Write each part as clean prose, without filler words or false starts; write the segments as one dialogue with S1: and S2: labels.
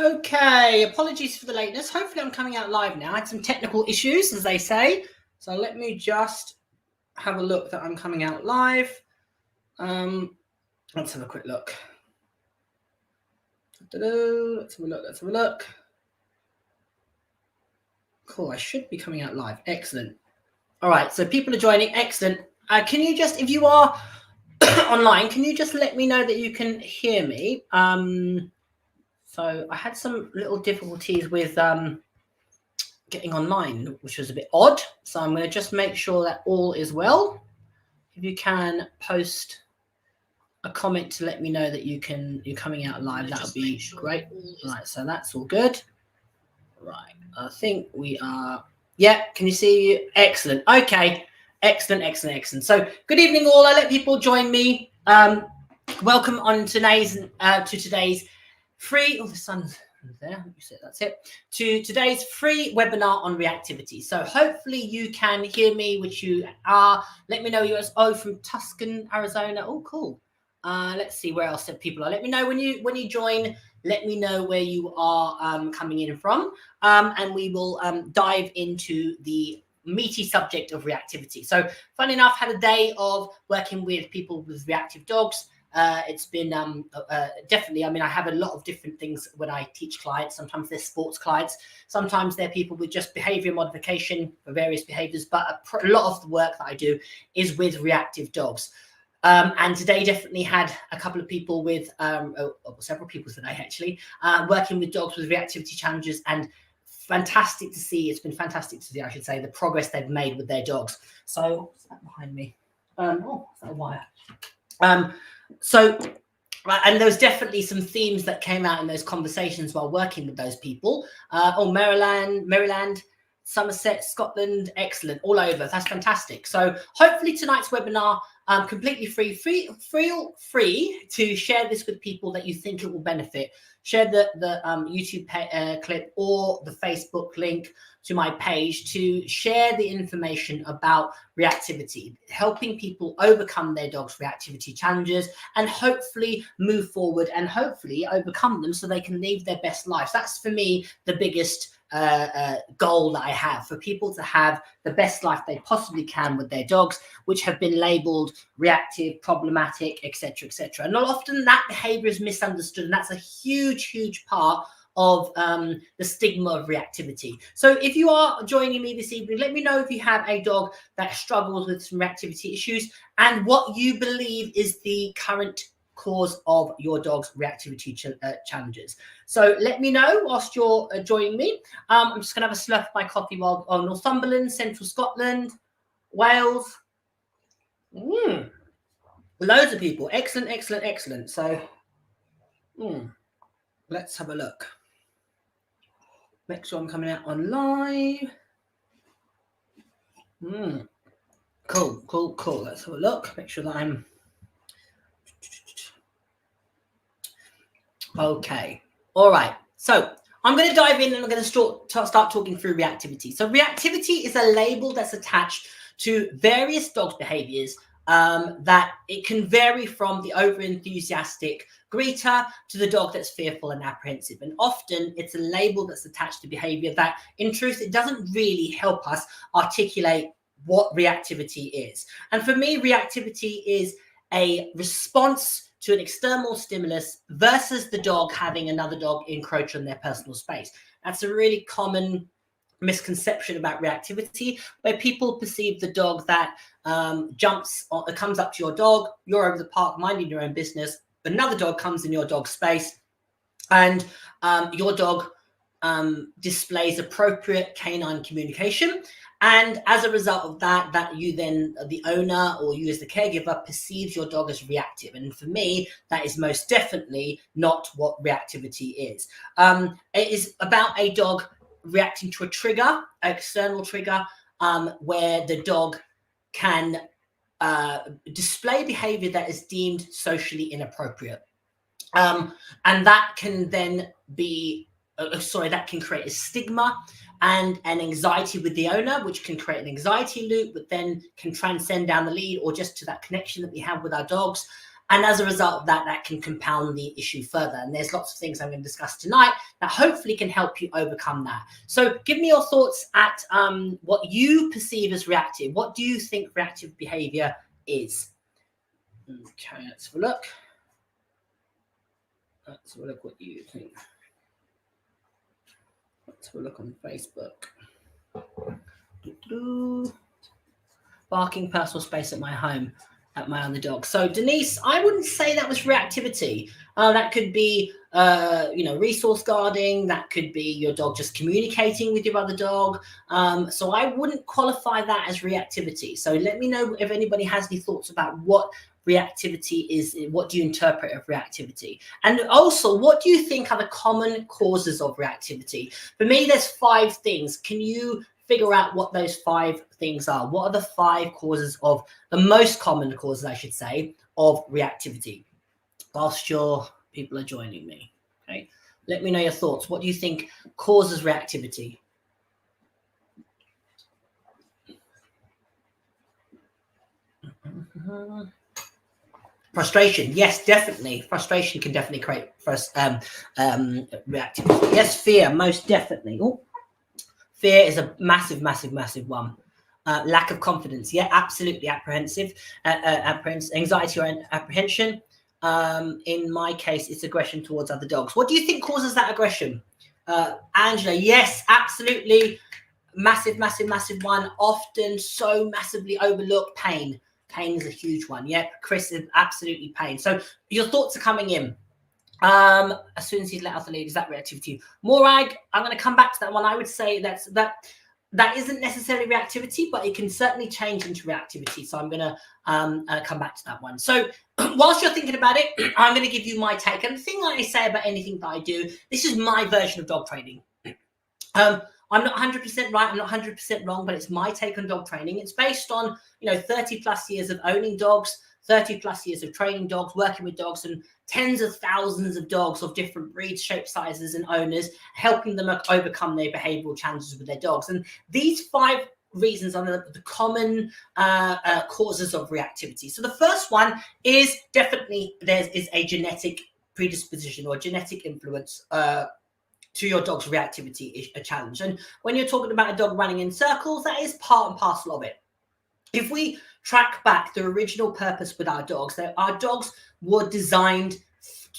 S1: Okay, apologies for the lateness. Hopefully I'm coming out live now. I had some technical issues, as they say. So let me just have a look that I'm coming out live. Let's have a quick look. Let's have a look. Cool, I should be coming out live. Excellent. All right, so people are joining. Excellent. Can you just, if you are online, can you just let me know that you can hear me? So I had some little difficulties with getting online, which was a bit odd. So I'm going to just make sure that all is well. If you can post a comment to let me know that you're coming out live, that would be great. Right, so that's all good. Right, I think we are. Yeah, can you see? Excellent. Okay, excellent. So good evening, all. I let people join me. Welcome on today's free. Oh, the sun's there. That's it. To today's free webinar on reactivity. So hopefully you can hear me, which you are. Let me know you're from Tucson, Arizona. Oh, cool. Let's see where else people are. Let me know when you join. Let me know where you are coming in from, and we will dive into the meaty subject of reactivity. So, funny enough, had a day of working with people with reactive dogs. It's been definitely, I mean, I have a lot of different things when I teach clients. Sometimes they're sports clients. Sometimes they're people with just behavior modification for various behaviors. But a lot of the work that I do is with reactive dogs. And today definitely had a couple of people with, several people today actually, working with dogs with reactivity challenges, and fantastic to see. It's been fantastic to see, I should say, the progress they've made with their dogs. So, what's that behind me? Oh, is that a wire? And there was definitely some themes that came out in those conversations while working with those people. Maryland, Somerset, Scotland, excellent, all over. That's fantastic. So hopefully tonight's webinar, completely free. Feel free to share this with people that you think it will benefit. Share the YouTube clip or the Facebook link to my page to share the information about reactivity, helping people overcome their dog's reactivity challenges and hopefully move forward and hopefully overcome them so they can live their best lives. That's for me the biggest goal that I have, for people to have the best life they possibly can with their dogs, which have been labeled reactive, problematic, etc., etc. And not often that behavior is misunderstood, and that's a huge part of the stigma of reactivity. So if you are joining me this evening, let me know if you have a dog that struggles with some reactivity issues and what you believe is the current cause of your dog's reactivity challenges. So let me know whilst you're joining me. I'm just going to have a slurp of my coffee while on Northumberland, Central Scotland, Wales. Loads of people. Excellent. So let's have a look. Make sure I'm coming out on live. Cool. Let's have a look. Make sure that I'm okay. All right. So I'm going to dive in and I'm going to start talking through reactivity. So reactivity is a label that's attached to various dogs' behaviors that it can vary from the over-enthusiastic greeter to the dog that's fearful and apprehensive. And often it's a label that's attached to behavior that, in truth, it doesn't really help us articulate what reactivity is. And for me, reactivity is a response to an external stimulus versus the dog having another dog encroach on their personal space. That's a really common misconception about reactivity, where people perceive the dog that comes up to your dog, you're over the park minding your own business, another dog comes in your dog's space, and your dog displays appropriate canine communication. And as a result of that you then, the owner or you as the caregiver, perceives your dog as reactive. And for me, that is most definitely not what reactivity is. It is about a dog reacting to a trigger, an external trigger, where the dog can display behavior that is deemed socially inappropriate. And that can then be, that can create a stigma and an anxiety with the owner, which can create an anxiety loop, but then can transcend down the lead or just to that connection that we have with our dogs. And as a result of that, that can compound the issue further. And there's lots of things I'm going to discuss tonight that hopefully can help you overcome that. So give me your thoughts at what you perceive as reactive. What do you think reactive behavior is? Okay, let's have a look. Let's have a look what you think. Let's have a look on Facebook. Barking personal space at my home. At my other dog. So Denise, I wouldn't say that was reactivity. That could be, resource guarding. That could be your dog just communicating with your other dog. So I wouldn't qualify that as reactivity. So let me know if anybody has any thoughts about what reactivity is. What do you interpret of reactivity? And also, what do you think are the common causes of reactivity? For me, there's 5 things. Can you figure out what those 5 things are? What are the 5 causes of the most common causes, I should say, of reactivity? Whilst your people are joining me, okay? Let me know your thoughts. What do you think causes reactivity? Frustration, yes, definitely. Frustration can definitely create reactivity. Yes, fear, most definitely. Ooh. Fear is a massive, massive, massive one. Lack of confidence, yeah, absolutely. Apprehensive, anxiety or apprehension. In my case, it's aggression towards other dogs. What do you think causes that aggression? Angela, yes, absolutely. Massive, massive, massive one. Often so massively overlooked. Pain. Pain is a huge one. Yeah, Chris, is absolutely pain. So your thoughts are coming in. As soon as he's let out the lead, is that reactivity? Morag, I'm going to come back to that one. I would say that isn't necessarily reactivity, but it can certainly change into reactivity. So I'm going to come back to that one. So whilst you're thinking about it, I'm going to give you my take. And the thing that I say about anything that I do, this is my version of dog training. I'm not 100% right, I'm not 100% wrong, but it's my take on dog training. It's based on, 30 plus years of owning dogs, 30 plus years of training dogs, working with dogs, and tens of thousands of dogs of different breeds, shapes, sizes, and owners, helping them overcome their behavioral challenges with their dogs. And these 5 reasons are the common causes of reactivity. So the first one is definitely there is a genetic predisposition or genetic influence to your dog's reactivity is a challenge. And when you're talking about a dog running in circles, that is part and parcel of it. If we track back the original purpose with our dogs were designed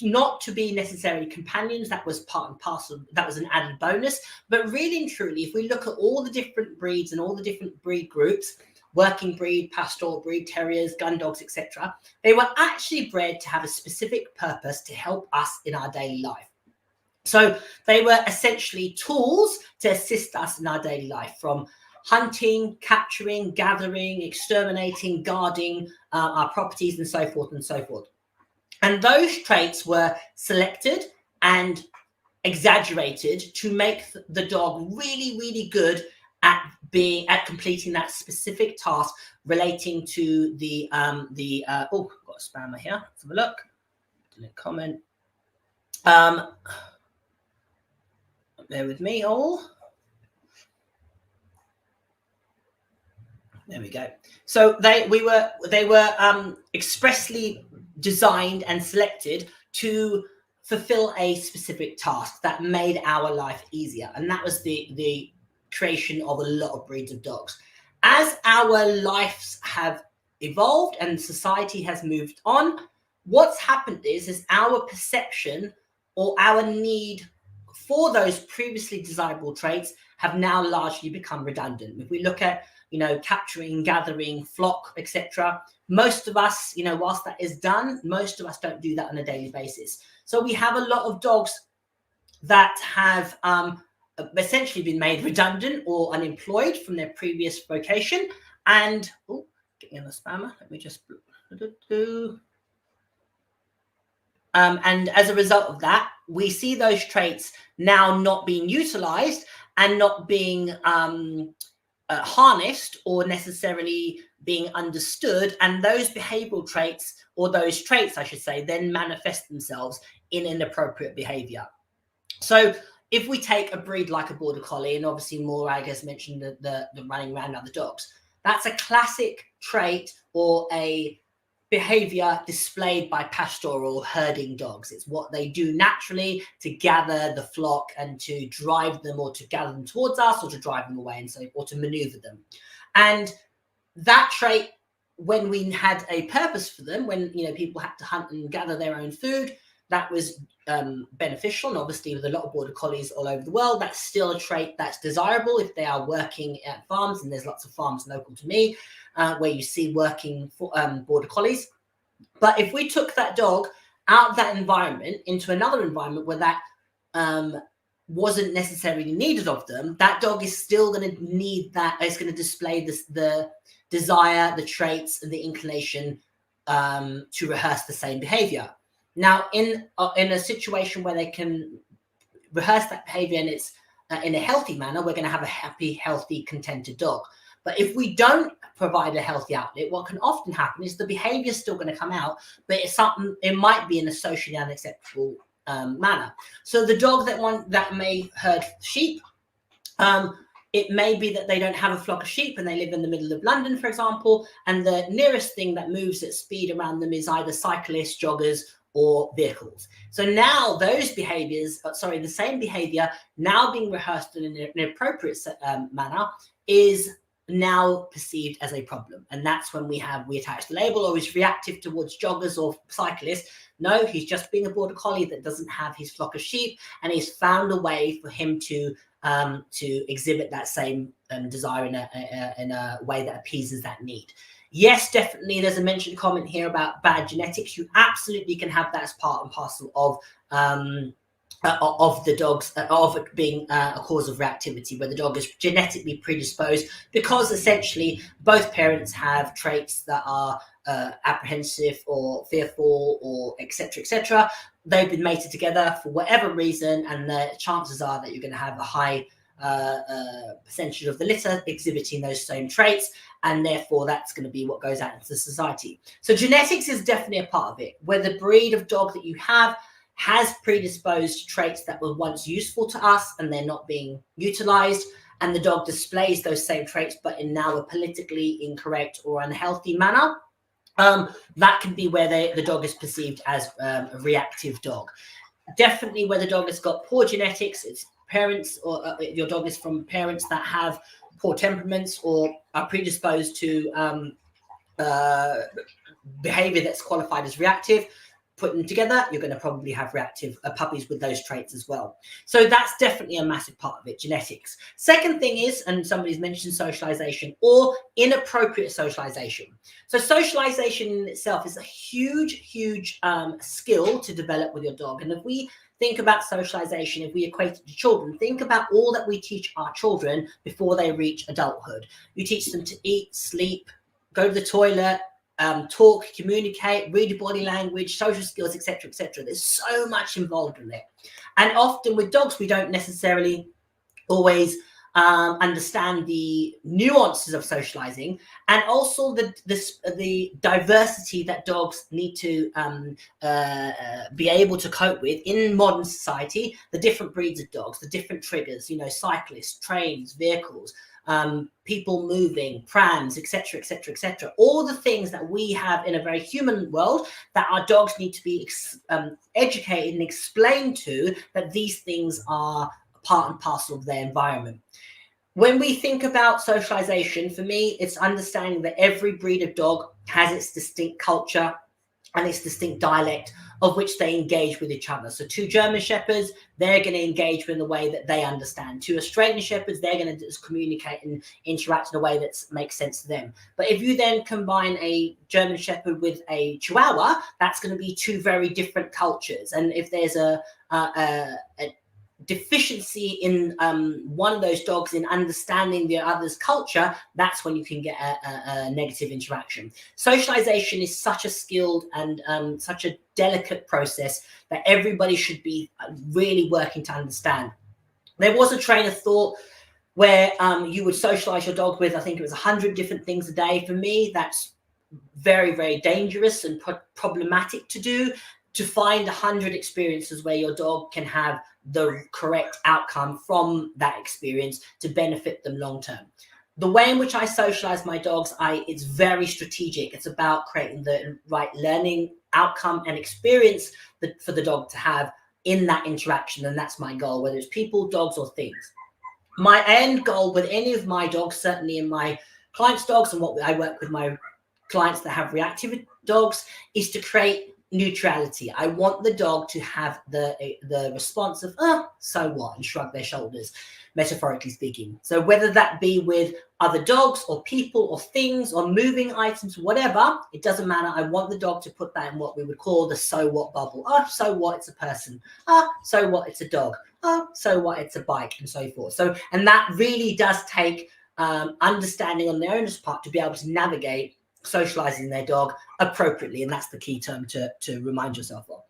S1: not to be necessarily companions. That was part and parcel. That was an added bonus. But really and truly, if we look at all the different breeds and all the different breed groups, working breed, pastoral breed, terriers, gun dogs, etc., they were actually bred to have a specific purpose to help us in our daily life. So they were essentially tools to assist us in our daily life, from hunting, capturing, gathering, exterminating, guarding our properties, and so forth and so forth. And those traits were selected and exaggerated to make the dog really, really good at completing that specific task relating to the oh, got a spammer here. Let's have a look. Didn't comment. Bear with me all. There we go. So they were expressly designed and selected to fulfill a specific task that made our life easier, and that was the creation of a lot of breeds of dogs. As our lives have evolved and society has moved on, what's happened is our perception or our need for those previously desirable traits have now largely become redundant. If we look at, capturing, gathering, flock, etc., most of us, whilst that is done, most of us don't do that on a daily basis. So we have a lot of dogs that have essentially been made redundant or unemployed from their previous vocation. And, getting on a spammer, let me just... and as a result of that, we see those traits now not being utilized and not being harnessed or necessarily being understood. And those behavioral traits, or those traits, I should say, then manifest themselves in inappropriate behavior. So if we take a breed like a Border Collie, and obviously Morag has mentioned the running around other dogs, that's a classic trait or a behavior displayed by pastoral herding dogs. It's what they do naturally to gather the flock and to drive them, or to gather them towards us, or to drive them away, and so, or to maneuver them. And that trait, when we had a purpose for them, when people had to hunt and gather their own food, that was beneficial. And obviously, with a lot of border collies all over the world, that's still a trait that's desirable if they are working at farms. And there's lots of farms local to me where you see working for, border collies. But if we took that dog out of that environment into another environment where that wasn't necessarily needed of them, that dog is still going to need that. It's going to display the desire, the traits, and the inclination to rehearse the same behavior. Now, in a situation where they can rehearse that behavior and it's in a healthy manner, we're going to have a happy, healthy, contented dog. But if we don't provide a healthy outlet, what can often happen is the behavior is still going to come out, but it might be in a socially unacceptable manner. So the dog that may herd sheep, it may be that they don't have a flock of sheep and they live in the middle of London, for example, and the nearest thing that moves at speed around them is either cyclists, joggers, or vehicles. So now those behaviors, the same behavior now being rehearsed in an appropriate manner is now perceived as a problem. And that's when we attach the label, or he's reactive towards joggers or cyclists. No, he's just being a border collie that doesn't have his flock of sheep, and he's found a way for him to exhibit that same desire in a way that appeases that need. Yes, definitely. There's a mentioned comment here about bad genetics. You absolutely can have that as part and parcel of the dogs, of it being a cause of reactivity, where the dog is genetically predisposed because essentially both parents have traits that are apprehensive or fearful, or etc., etc. They've been mated together for whatever reason, and the chances are that you're going to have a high percentage of the litter exhibiting those same traits, and therefore that's going to be what goes out into society. So genetics is definitely a part of it, where the breed of dog that you have has predisposed traits that were once useful to us and they're not being utilized, and the dog displays those same traits but in now a politically incorrect or unhealthy manner. That can be where the dog is perceived as a reactive dog. Definitely where the dog has got poor genetics, its parents, or your dog is from parents that have poor temperaments or are predisposed to behavior that's qualified as reactive. Put them together, you're going to probably have reactive puppies with those traits as well. So that's definitely a massive part of it, genetics. Second thing is, and somebody's mentioned socialization or inappropriate socialization. So socialization in itself is a huge skill to develop with your dog. And if we think about socialization, if we equate it to children, think about all that we teach our children before they reach adulthood. You teach them to eat, sleep, go to the toilet, talk, communicate, read body language, social skills, etc., etc. There's so much involved in it. And often with dogs, we don't necessarily always understand the nuances of socializing, and also the diversity that dogs need to be able to cope with in modern society. The different breeds of dogs, the different triggers, cyclists, trains, vehicles, people moving, prams, etc., etc., etc. All the things that we have in a very human world that our dogs need to be educated and explained to, that these things are part and parcel of their environment. When we think about socialization, for me, it's understanding that every breed of dog has its distinct culture and its distinct dialect of which they engage with each other. So 2 German Shepherds, they're going to engage in the way that they understand. 2 Australian Shepherds, they're going to just communicate and interact in a way that makes sense to them. But if you then combine a German Shepherd with a Chihuahua, that's going to be 2 very different cultures. And if there's a deficiency in one of those dogs in understanding the other's culture, that's when you can get a negative interaction. Socialization is such a skilled and such a delicate process that everybody should be really working to understand. There was a train of thought where you would socialize your dog with, I think it was 100 different things a day. For me, that's very, very dangerous and problematic to do. To find 100 experiences where your dog can have the correct outcome from that experience to benefit them long term. The way in which I socialize my dogs, it's very strategic. It's about creating the right learning outcome and experience for the dog to have in that interaction. And that's my goal, whether it's people, dogs, or things. My end goal with any of my dogs, certainly in my clients' dogs and what I work with my clients that have reactive dogs, is to create neutrality. I want the dog to have the response of, so what, and shrug their shoulders, metaphorically speaking. So whether that be with other dogs or people or things or moving items, whatever, it doesn't matter. I want the dog to put that in what we would call the so what bubble. So what, it's a person. So what, it's a dog. So what, it's a bike, and so forth. So, and that really does take understanding on their owner's part to be able to navigate socializing their dog appropriately, and that's the key term to remind yourself of.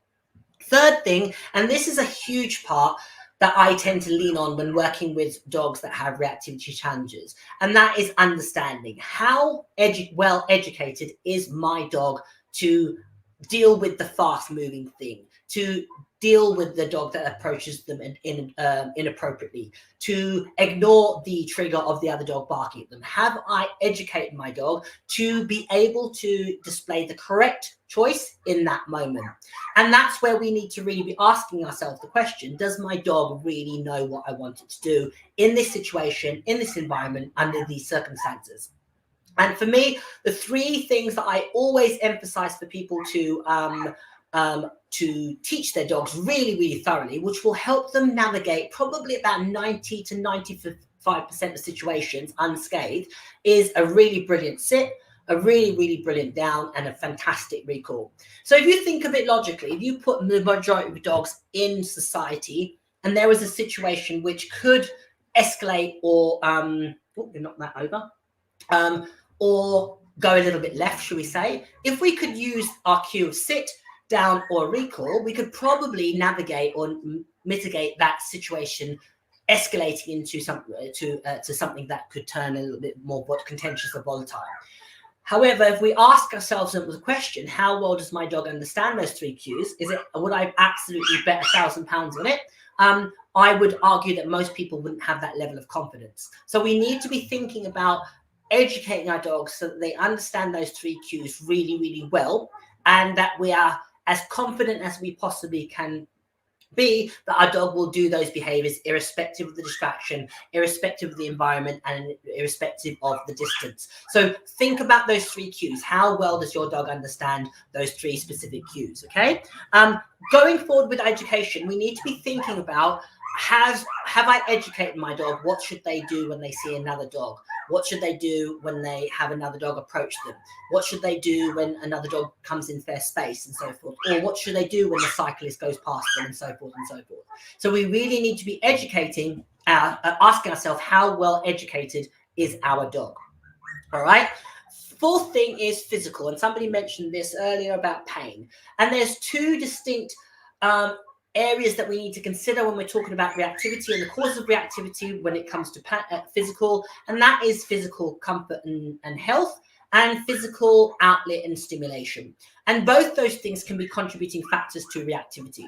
S1: Third thing, and this is a huge part that I tend to lean on when working with dogs that have reactivity challenges, and that is understanding how well educated is my dog to deal with the fast moving thing, to deal with the dog that approaches them inappropriately, to ignore the trigger of the other dog barking at them. Have I educated my dog to be able to display the correct choice in that moment? And that's where we need to really be asking ourselves the question, does my dog really know what I want it to do in this situation, in this environment, under these circumstances? And for me, the three things that I always emphasize for people to teach their dogs really, really thoroughly, which will help them navigate probably about 90 to 95% of situations unscathed, is a really brilliant sit, a really, really brilliant down, and a fantastic recall. So if you think of it logically, if you put the majority of dogs in society and there was a situation which could escalate or, knock that over, or go a little bit left, shall we say, if we could use our cue of sit, down, or recall, we could probably navigate or mitigate that situation escalating into something that could turn a little bit more contentious or volatile. However, if we ask ourselves the question, how well does my dog understand those three cues? Would I absolutely bet £1,000 on it? I would argue that most people wouldn't have that level of confidence. So we need to be thinking about educating our dogs so that they understand those three cues really, really well, and that we are as confident as we possibly can be that our dog will do those behaviors irrespective of the distraction, irrespective of the environment, and irrespective of the distance. So think about those three cues. How well does your dog understand those three specific cues? Okay. Going forward with education, we need to be thinking about, have I educated my dog? What should they do when they see another dog? What should they do when they have another dog approach them? What should they do when another dog comes into their space, and so forth? Or what should they do when the cyclist goes past them, and so forth and so forth? So we really need to be educating, asking ourselves, how well educated is our dog? All right. Fourth thing is physical. And somebody mentioned this earlier about pain. And there's two distinct areas that we need to consider when we're talking about reactivity and the causes of reactivity when it comes to physical, and that is physical comfort and health, and physical outlet and stimulation. And both those things can be contributing factors to reactivity.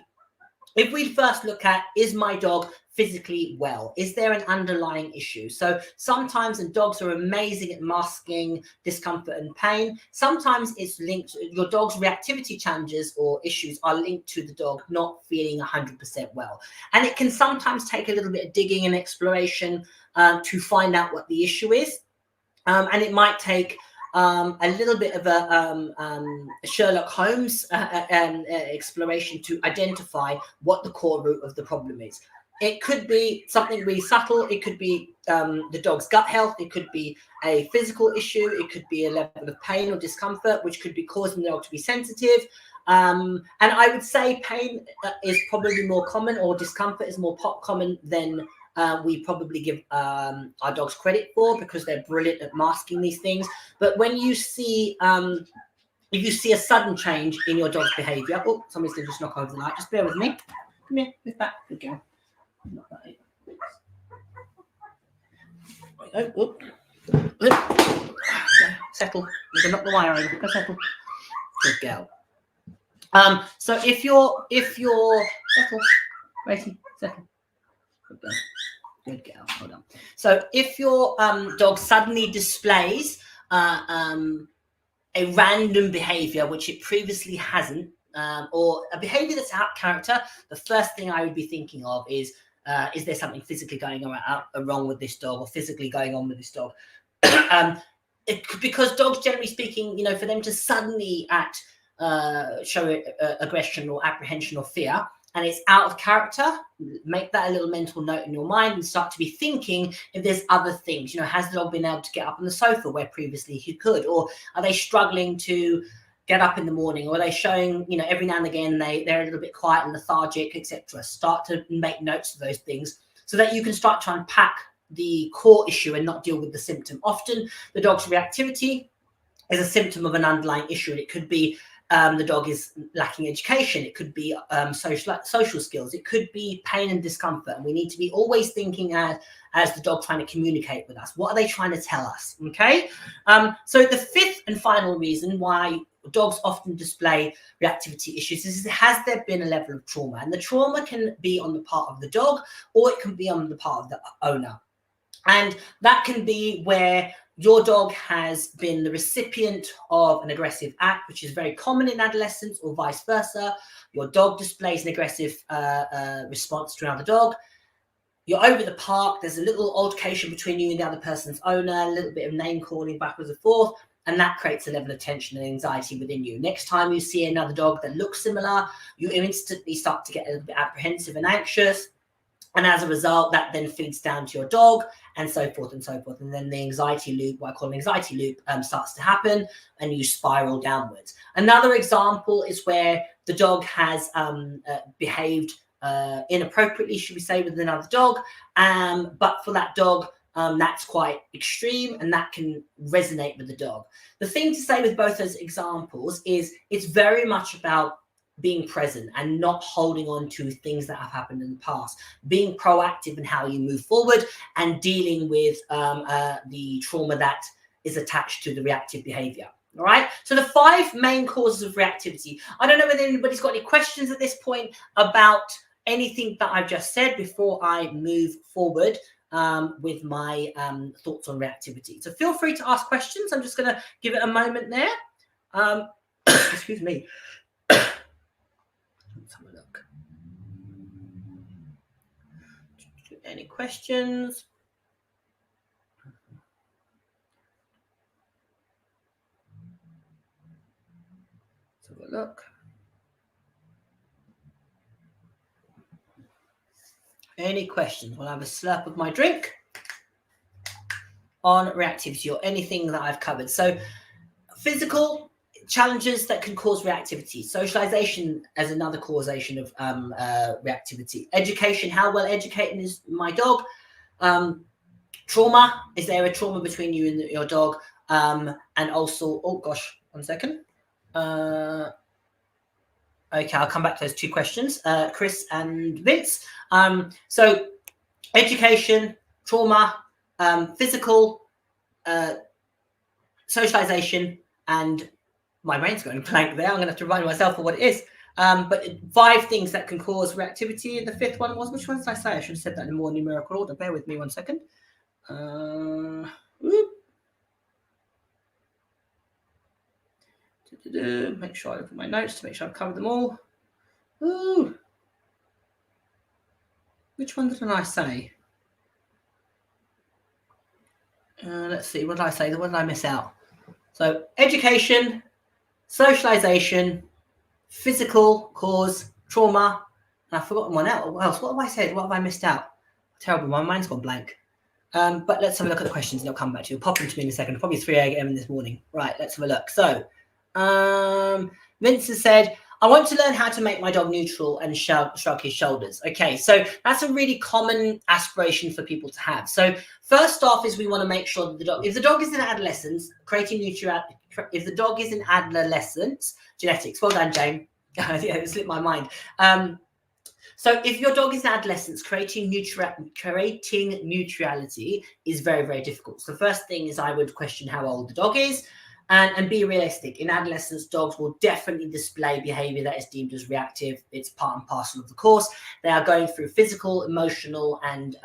S1: If we first look at, is my dog physically well? Is there an underlying issue? So sometimes, and dogs are amazing at masking discomfort and pain, sometimes it's linked, your dog's reactivity challenges or issues are linked to the dog not feeling 100% well. And it can sometimes take a little bit of digging and exploration to find out what the issue is. And it might take a little bit of a Sherlock Holmes exploration to identify what the core root of the problem is. It could be something really subtle. It could be the dog's gut health. It could be a physical issue. It could be a level of pain or discomfort, which could be causing the dog to be sensitive. And I would say pain is probably more common, or discomfort is more common than we probably give our dogs credit for, because they're brilliant at masking these things. But when you see, if you see a sudden change in your dog's behavior, oh, somebody's going to just knock over the light. Just bear with me. Come here, lift that. Good girl. Not that. Oh, oh. Settle. You can knock the wire over. Go settle. Good girl. So if you're settle, Gracie, settle. Good girl. Good girl. Hold on. So if your dog suddenly displays a random behavior which it previously hasn't, or a behavior that's out of character, the first thing I would be thinking of is there something physically going wrong with this dog, or physically going on with this dog? Because dogs, generally speaking, you know, for them to suddenly act, show aggression or apprehension or fear, and it's out of character, make that a little mental note in your mind and start to be thinking if there's other things. You know, has the dog been able to get up on the sofa where previously he could? Or are they struggling to get up in the morning? Or are they showing, you know, every now and again they're a little bit quiet and lethargic, etc.? Start to make notes of those things so that you can start to unpack the core issue and not deal with the symptom. Often the dog's reactivity is a symptom of an underlying issue, and it could be the dog is lacking education. It could be social skills. It could be pain and discomfort. And we need to be always thinking as the dog trying to communicate with us. What are they trying to tell us? Okay. So the fifth and final reason why dogs often display reactivity issues is, has there been a level of trauma? And the trauma can be on the part of the dog, or it can be on the part of the owner. And that can be where your dog has been the recipient of an aggressive act, which is very common in adolescence, or vice versa. Your dog displays an aggressive response to another dog. You're over the park. There's a little altercation between you and the other person's owner, a little bit of name calling backwards and forth, and that creates a level of tension and anxiety within you. Next time you see another dog that looks similar, you instantly start to get a little bit apprehensive and anxious. And as a result, that then feeds down to your dog, and so forth and so forth. And then the anxiety loop, what I call an anxiety loop, starts to happen, and you spiral downwards. Another example is where the dog has behaved inappropriately, should we say, with another dog. But for that dog, that's quite extreme, and that can resonate with the dog. The thing to say with both those examples is it's very much about being present and not holding on to things that have happened in the past, being proactive in how you move forward and dealing with the trauma that is attached to the reactive behavior. All right. So the 5 main causes of reactivity. I don't know whether anybody's got any questions at this point about anything that I've just said before I move forward with my thoughts on reactivity. So feel free to ask questions. I'm just going to give it a moment there. Excuse me. Let's have a look. Any questions? Let's have a look. Any questions? We'll have a slurp of my drink on reactivity or anything that I've covered. So physical challenges that can cause reactivity. Socialization as another causation of reactivity. Education, how well educated is my dog? Trauma, is there a trauma between you and your dog? And also, oh gosh, 1 second. Okay, I'll come back to those 2 questions, Chris and Vince. So education, trauma, physical, socialization, and my brain's going blank there. I'm going to have to remind myself of what it is. But 5 things that can cause reactivity. And the 5th one was, which one did I say? I should have said that in more numerical order. Bear with me 1 second. Make sure I look at my notes to make sure I've covered them all. Ooh. Which one did I say? Let's see. What did I say? What did I miss out? So education, socialization, physical cause, trauma, and I've forgotten one else. What have I said? What have I missed out? Terrible. My mind's gone blank. But let's have a look at the questions and I'll come back to you. Pop them to me in a second. Probably 3 a.m. in this morning. Right, let's have a look. So Vincent said, I want to learn how to make my dog neutral and shrug his shoulders. Okay, so that's a really common aspiration for people to have. So first off is we want to make sure that the dog, if the dog is in adolescence, if the dog is in adolescence, genetics, well done, Jane. Yeah, it slipped my mind. So if your dog is in adolescence, creating neutrality is very, very difficult. So the first thing is I would question how old the dog is. And be realistic. In adolescence, dogs will definitely display behavior that is deemed as reactive. It's part and parcel of the course. They are going through physical, emotional, and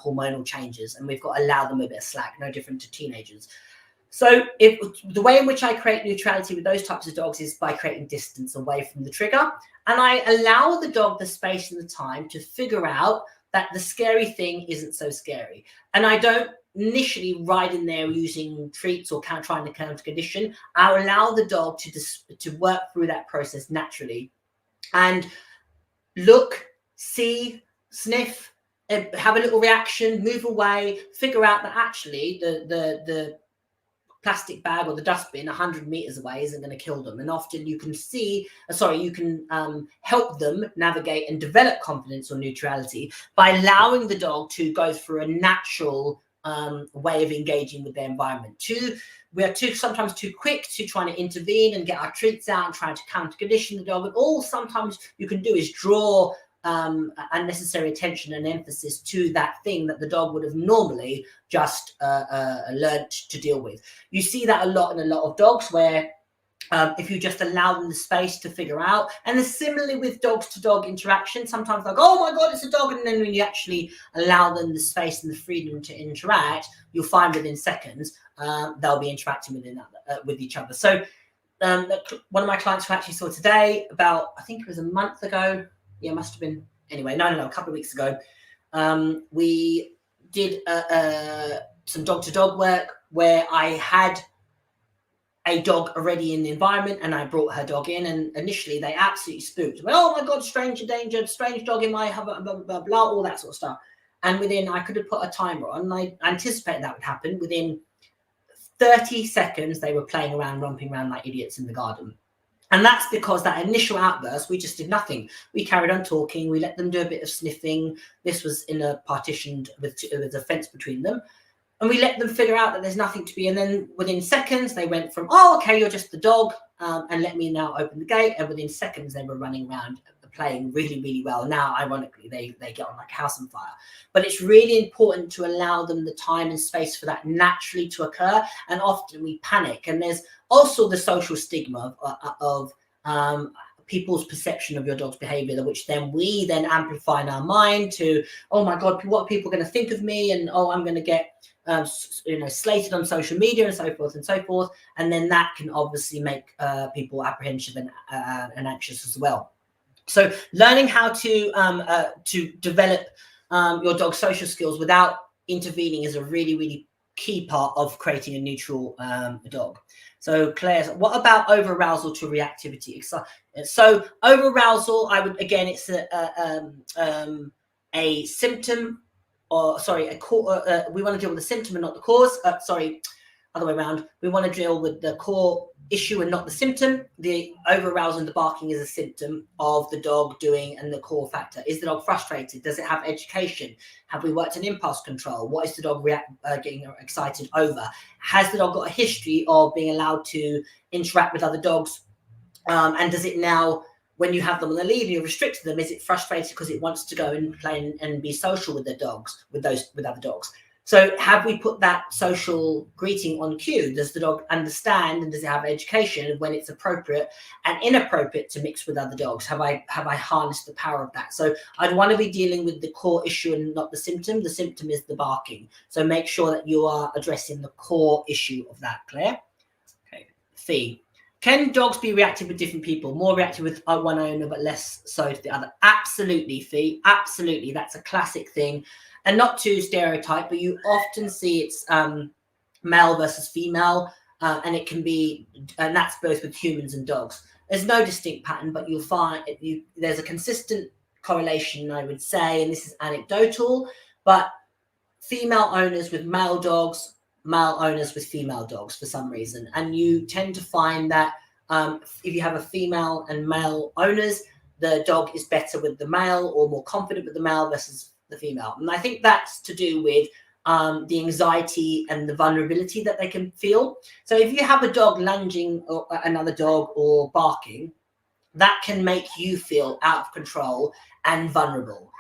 S1: hormonal changes, and we've got to allow them a bit of slack, no different to teenagers. So the way in which I create neutrality with those types of dogs is by creating distance away from the trigger. And I allow the dog the space and the time to figure out that the scary thing isn't so scary. And I don't initially ride in there using treats or trying to counter condition. I allow the dog to work through that process naturally and look, see, sniff, have a little reaction, move away, figure out that actually the plastic bag or the dustbin 100 meters away isn't going to kill them. And often you can help them navigate and develop confidence or neutrality by allowing the dog to go through a natural way of engaging with their environment. We are sometimes too quick to trying to intervene and get our treats out and trying to counter condition the dog. And all sometimes you can do is draw unnecessary attention and emphasis to that thing that the dog would have normally just learned to deal with. You see that a lot in a lot of dogs where if you just allow them the space to figure out, and similarly with dogs to dog interaction, sometimes they'll go, oh my God, it's a dog. And then when you actually allow them the space and the freedom to interact, you'll find within seconds, they'll be interacting with each other. So one of my clients who actually saw today about, I think it was a month ago. Yeah, must have been. Anyway, no, a couple of weeks ago, we did some dog-to-dog work where I had a dog already in the environment and I brought her dog in, and initially they absolutely spooked. Well, oh my God, strange endangered, strange dog in my blah, blah, blah, blah, all that sort of stuff. And within, I could have put a timer on, and I anticipated that would happen. Within 30 seconds, they were playing around, romping around like idiots in the garden. And that's because that initial outburst, we just did nothing. We carried on talking. We let them do a bit of sniffing. This was in a partitioned with a fence between them. And we let them figure out that there's nothing to be. And then within seconds, they went from, oh, okay, you're just the dog, and let me now open the gate. And within seconds, they were running around playing really, really well. Now, ironically, they get on like a house on fire. But it's really important to allow them the time and space for that naturally to occur. And often we panic. And there's also the social stigma of people's perception of your dog's behavior, which we then amplify in our mind to, oh my God, what are people going to think of me? And oh, I'm going to get slated on social media and so forth and so forth. And then that can obviously make people apprehensive and anxious as well. So learning how to develop your dog's social skills without intervening is a really, really key part of creating a neutral dog. So Claire, what about over-arousal to reactivity? So over-arousal, I would, again, it's a symptom, or sorry, we want to deal with the symptom and not the cause. Other way around. We want to deal with the core issue and not the symptom. The over-arousal and the barking is a symptom of the dog doing and the core factor. Is the dog frustrated? Does it have education? Have we worked on impulse control? What is the dog getting excited over? Has the dog got a history of being allowed to interact with other dogs? And does it now, when you have them on the lead and you're restricted them, is it frustrated because it wants to go and play and be social with the dogs, with other dogs? So have we put that social greeting on cue? Does the dog understand, and does it have education when it's appropriate and inappropriate to mix with other dogs? Have I harnessed the power of that? So I'd want to be dealing with the core issue and not the symptom. The symptom is the barking. So make sure that you are addressing the core issue of that, Claire. Okay. Fee. Can dogs be reactive with different people? More reactive with one owner, but less so to the other? Absolutely, Fee. Absolutely. That's a classic thing. And not to stereotype, but you often see it's male versus female, and it can be, and that's both with humans and dogs. There's no distinct pattern, but you'll find there's a consistent correlation, I would say, and this is anecdotal, but female owners with male dogs, male owners with female dogs for some reason. And you tend to find that if you have a female and male owners, the dog is better with the male or more confident with the male versus the female. And I think that's to do with the anxiety and the vulnerability that they can feel. So if you have a dog lunging at another dog or barking, that can make you feel out of control and vulnerable.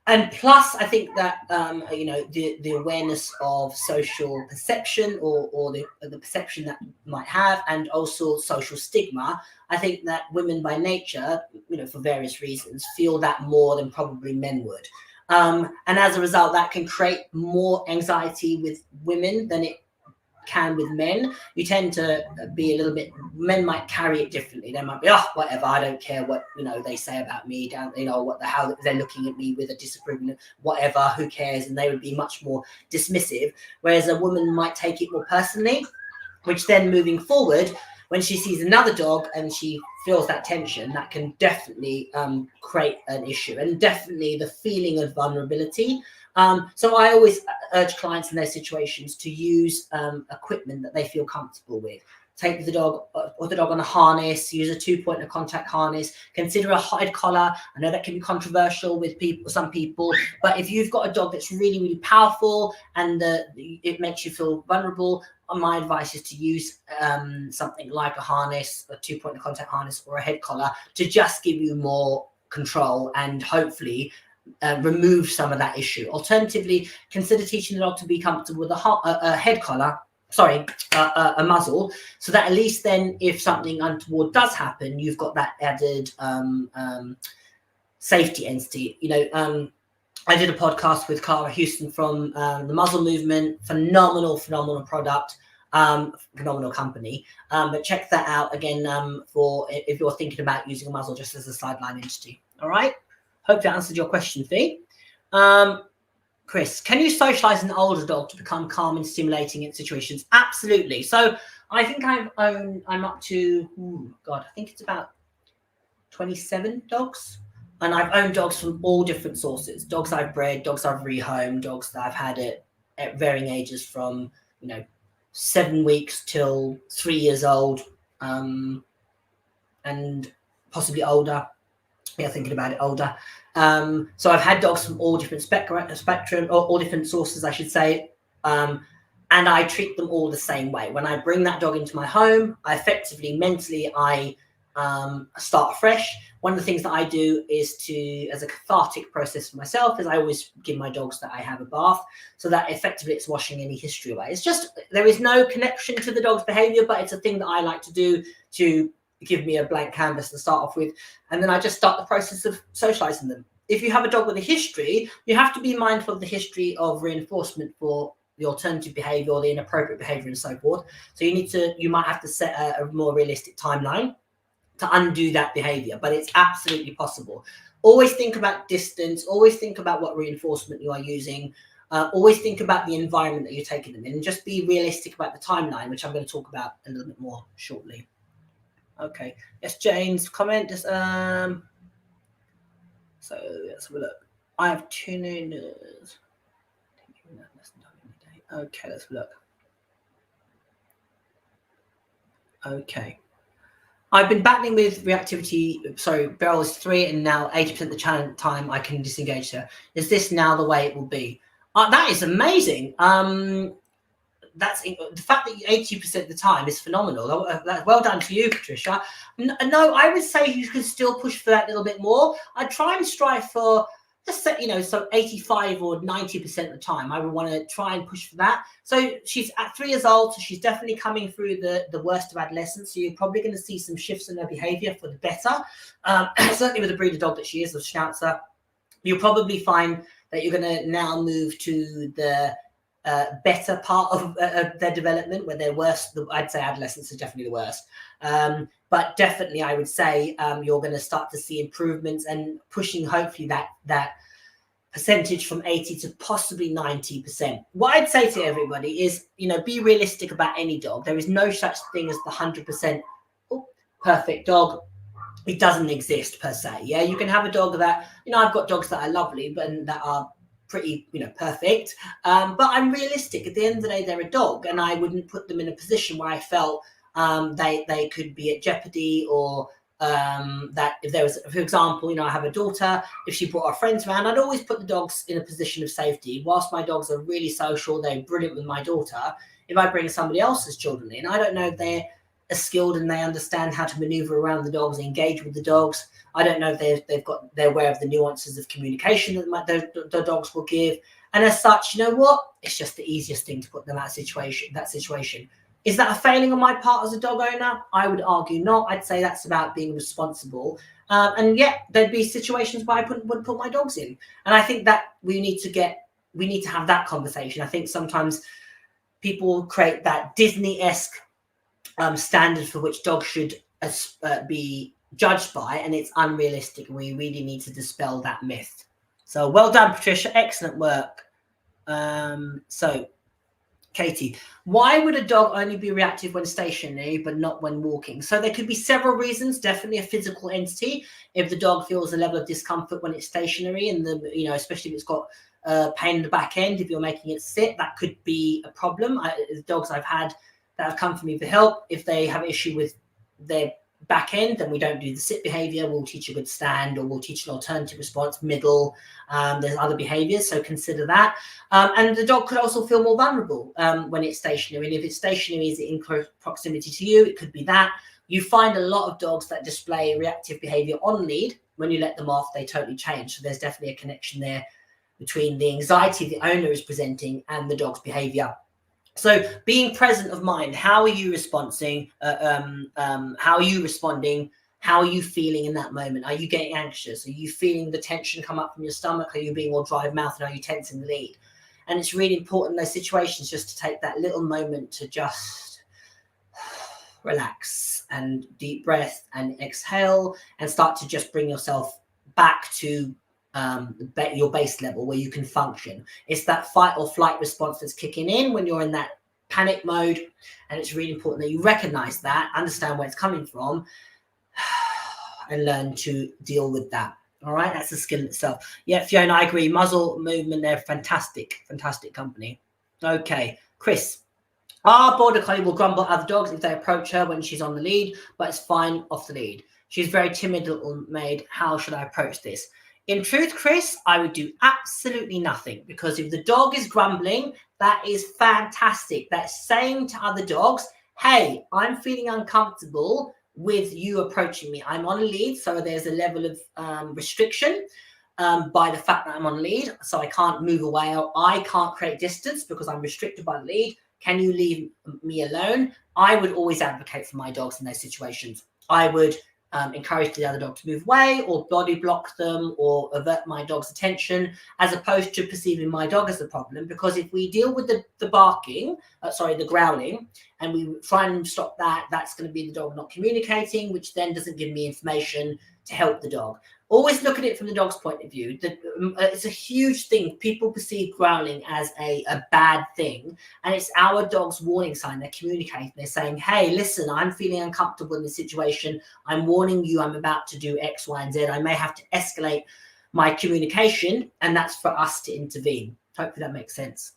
S1: And plus, I think that the awareness of social perception or the perception that might have, and also social stigma. I think that women by nature, for various reasons, feel that more than probably men would. And as a result, that can create more anxiety with women than it can with men. You tend to be a little bit, men might carry it differently. They might be, oh, whatever, I don't care what they say about me, how they're looking at me with a disapproval, whatever, who cares? And they would be much more dismissive, whereas a woman might take it more personally, which then moving forward, when she sees another dog and she feels that tension, that can definitely create an issue, and definitely the feeling of vulnerability. So I always urge clients in those situations to use equipment that they feel comfortable with. Take the dog, put the dog on a harness, use a 2-point of contact harness, consider a head collar. I know that can be controversial with some people, but if you've got a dog that's really, really powerful and it makes you feel vulnerable, my advice is to use something like a harness, a 2-point of contact harness, or a head collar to just give you more control and hopefully remove some of that issue. Alternatively, consider teaching the dog to be comfortable with a head collar, a muzzle, so that at least then if something untoward does happen, you've got that added safety entity. I did a podcast with Cara Houston from the Muzzle Movement. Phenomenal product, phenomenal company. But check that out again for if you're thinking about using a muzzle just as a sideline entity. All right. Hope that answered your question, Fee. Chris, can you socialize an older dog to become calm and stimulating in situations? Absolutely. So I think I'm up to, I think it's about 27 dogs. And I've owned dogs from all different sources. Dogs I've bred, dogs I've rehomed, dogs that I've had at varying ages from, 7 weeks till 3 years old, and possibly older. Yeah, thinking about it, older. So I've had dogs from all different spectrum, or all different sources, I should say. And I treat them all the same way. When I bring that dog into my home, I effectively, mentally, I start afresh. One of the things that I do is as a cathartic process for myself, is I always give my dogs that I have a bath, so that effectively it's washing any history away. It's just, there is no connection to the dog's behavior, but it's a thing that I like to do to give me a blank canvas to start off with. And then I just start the process of socializing them. If you have a dog with a history, you have to be mindful of the history of reinforcement for the alternative behavior or the inappropriate behavior and so forth. So you might have to set a more realistic timeline to undo that behavior, but it's absolutely possible. Always think about distance, always think about what reinforcement you are using, always think about the environment that you're taking them in, and just be realistic about the timeline, which I'm going to talk about a little bit more shortly. Okay, yes, Jane's comment. Just so let's have a look. I have tuners. Okay, let's have a look. Okay. I've been battling with reactivity. Sorry, Beryl is 3, and now 80% of the time I can disengage her. Is this now the way it will be? That is amazing. That's the fact that 80% of the time is phenomenal. Well done to you, Patricia. No, I would say you can still push for that little bit more. I'd try and strive for, just say, so 85 or 90% of the time. I would want to try and push for that. So she's at 3 years old, so she's definitely coming through the worst of adolescence. So you're probably going to see some shifts in her behavior for the better. Certainly with the breed of dog that she is, the Schnauzer, you'll probably find that you're going to now move to the better part of their development, where they're worse. I'd say adolescence is definitely the worst. But definitely I would say you're going to start to see improvements and pushing hopefully that percentage from 80 to possibly 90%. What I'd say to everybody is, be realistic about any dog. There is no such thing as the 100% perfect dog. It doesn't exist per se. Yeah, you can have a dog that, I've got dogs that are lovely, but that are pretty, perfect. But I'm realistic. At the end of the day, they're a dog, and I wouldn't put them in a position where I felt they could be at jeopardy, or that if there was, for example, I have a daughter, if she brought her friends around, I'd always put the dogs in a position of safety. Whilst my dogs are really social, they're brilliant with my daughter. If I bring somebody else's children in, I don't know if they're are skilled and they understand how to maneuver around the dogs, engage with the dogs. I don't know if they're aware of the nuances of communication that the dogs will give. And as such, you know what? It's just the easiest thing to put them in that situation. Is that a failing on my part as a dog owner? I would argue not. I'd say that's about being responsible. And yeah, there'd be situations where I wouldn't put my dogs in. And I think that we need to have that conversation. I think sometimes people create that Disney-esque standard for which dogs should be judged by, and it's unrealistic. We really need to dispel that myth. So well done, Patricia. Excellent work. So Katie, why would a dog only be reactive when stationary but not when walking? So there could be several reasons. Definitely a physical entity. If the dog feels a level of discomfort when it's stationary, and especially if it's got pain in the back end, if you're making it sit, that could be a problem. The dogs I've had that have come for me for help, if they have an issue with their back end, then we don't do the sit behavior. We'll teach a good stand, or we'll teach an alternative response, middle. There's other behaviors, so consider that. And the dog could also feel more vulnerable when it's stationary. And if it's stationary, is it in close proximity to you? It could be that. You find a lot of dogs that display reactive behavior on lead. When you let them off, they totally change. So there's definitely a connection there between the anxiety the owner is presenting and the dog's behavior. So being present of mind, how are you responding? How are you responding? How are you feeling in that moment? Are you getting anxious? Are you feeling the tension come up from your stomach? Are you being all dry mouth, and are you tensing the lead? And it's really important in those situations just to take that little moment to just relax and deep breath and exhale, and start to just bring yourself back to your base level where you can function. It's that fight or flight response that's kicking in when you're in that panic mode, and it's really important that you recognize that, understand where it's coming from, and learn to deal with that. All right, that's a skill in itself. Yeah, Fiona, I agree. Muzzle movement, they're fantastic company. Okay, Chris. Our border collie will grumble at other dogs if they approach her when she's on the lead, but it's fine off the lead. She's very timid little maid. How should I approach this? In truth, Chris, I would do absolutely nothing, because if the dog is grumbling, that is fantastic. That's saying to other dogs, hey, I'm feeling uncomfortable with you approaching me. I'm on a lead, so there's a level of restriction by the fact that I'm on lead, so I can't move away, or I can't create distance because I'm restricted by the lead. Can you leave me alone? I would always advocate for my dogs in those situations. I would encourage the other dog to move away, or body block them, or avert my dog's attention, as opposed to perceiving my dog as the problem. Because if we deal with the barking, the growling, and we try and stop that, that's going to be the dog not communicating, which then doesn't give me information to help the dog. Always look at it from the dog's point of view. It's a huge thing. People perceive growling as a bad thing, and it's our dog's warning sign. They're communicating. They're saying, hey, listen, I'm feeling uncomfortable in this situation. I'm warning you I'm about to do X, Y, and Z. I may have to escalate my communication, and that's for us to intervene. Hopefully that makes sense.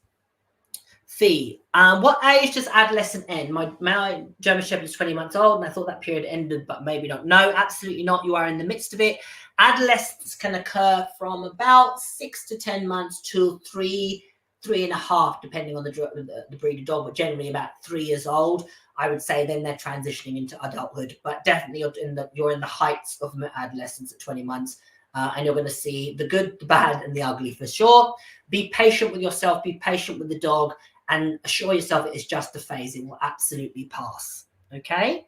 S1: Fee, what age does adolescent end? My German Shepherd is 20 months old, and I thought that period ended, but maybe not. No, absolutely not. You are in the midst of it. Adolescence can occur from about 6 to 10 months to 3.5, depending on the breed of dog, but generally about 3 years old. I would say then they're transitioning into adulthood, but definitely you're in the heights of adolescence at 20 months. And you're going to see the good, the bad, and the ugly for sure. Be patient with yourself. Be patient with the dog, and assure yourself it is just a phase. It will absolutely pass. Okay.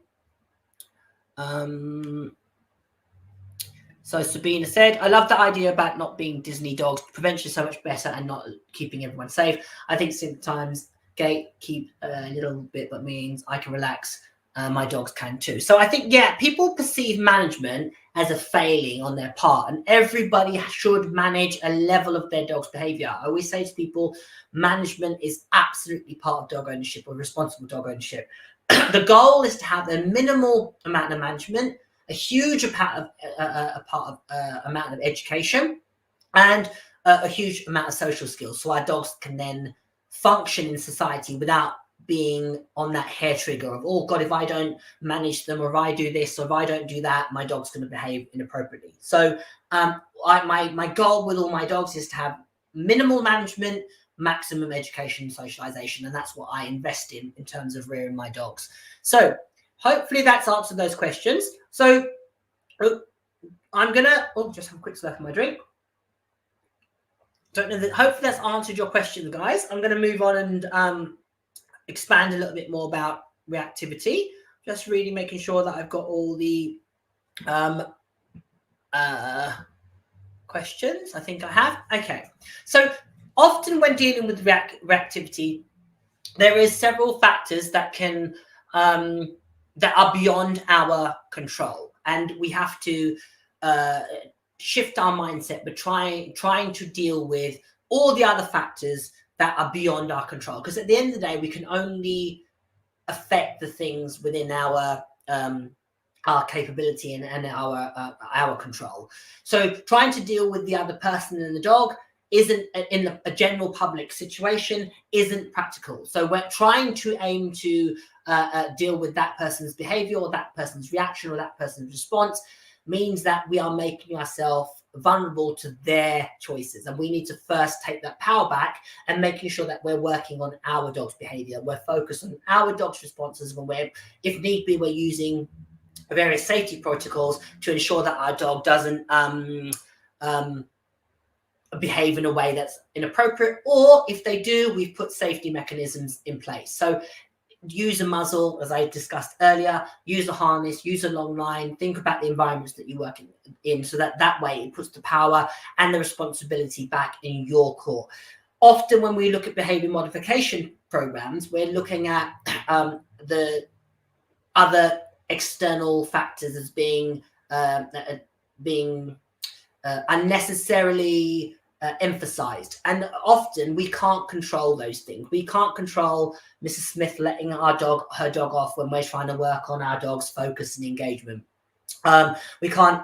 S1: So Sabina said, I love the idea about not being Disney dogs. Prevention is so much better, and not keeping everyone safe. I think sometimes gatekeep a little bit, but means I can relax. My dogs can too. So I think, yeah, people perceive management as a failing on their part, and everybody should manage a level of their dog's behavior. I always say to people, management is absolutely part of dog ownership, or responsible dog ownership. The goal is to have a minimal amount of management, a huge amount of education, and a huge amount of social skills, so our dogs can then function in society without being on that hair trigger of, oh God, if I don't manage them, or if I do this, or if I don't do that, my dog's going to behave inappropriately. So my goal with all my dogs is to have minimal management, maximum education and socialization, and that's what I invest in terms of rearing my dogs. So hopefully that's answered those questions. So I'm gonna just have a quick slurp of my drink. Don't know that. Hopefully that's answered your question, guys. I'm going to move on and expand a little bit more about reactivity. Just really making sure that I've got all the questions. I think I have. Okay. So often when dealing with reactivity, there is several factors that can that are beyond our control, and we have to shift our mindset, but trying to deal with all the other factors that are beyond our control. Because at the end of the day, we can only affect the things within our capability and our control. So trying to deal with the other person and the dog isn't in a general public situation isn't practical. So we're trying to aim to deal with that person's behavior or that person's reaction or that person's response means that we are making ourselves vulnerable to their choices, and we need to first take that power back and making sure that we're working on our dog's behavior. We're focused on our dog's responses when we're, if need be, we're using various safety protocols to ensure that our dog doesn't behave in a way that's inappropriate, or if they do, we've put safety mechanisms in place. So use a muzzle, as I discussed earlier, use a harness, use a long line, think about the environments that you work in so that way it puts the power and the responsibility back in your court. Often when we look at behavior modification programs, we're looking at the other external factors as being unnecessarily emphasized, and often we can't control those things. We can't control Mrs. Smith letting her dog off when we're trying to work on our dog's focus and engagement. We can't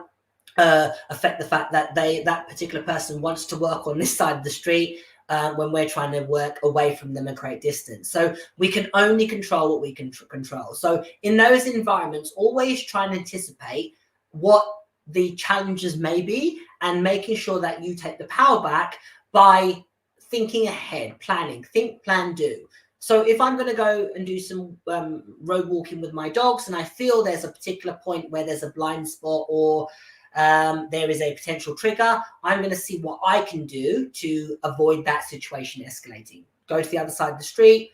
S1: affect the fact that that particular person wants to work on this side of the street when we're trying to work away from them and create distance. So we can only control what we can control. So in those environments, always try and anticipate what the challenges may be and making sure that you take the power back by thinking ahead, planning, think, plan, do. So if I'm going to go and do some road walking with my dogs and I feel there's a particular point where there's a blind spot or there is a potential trigger, I'm going to see what I can do to avoid that situation escalating. Go to the other side of the street,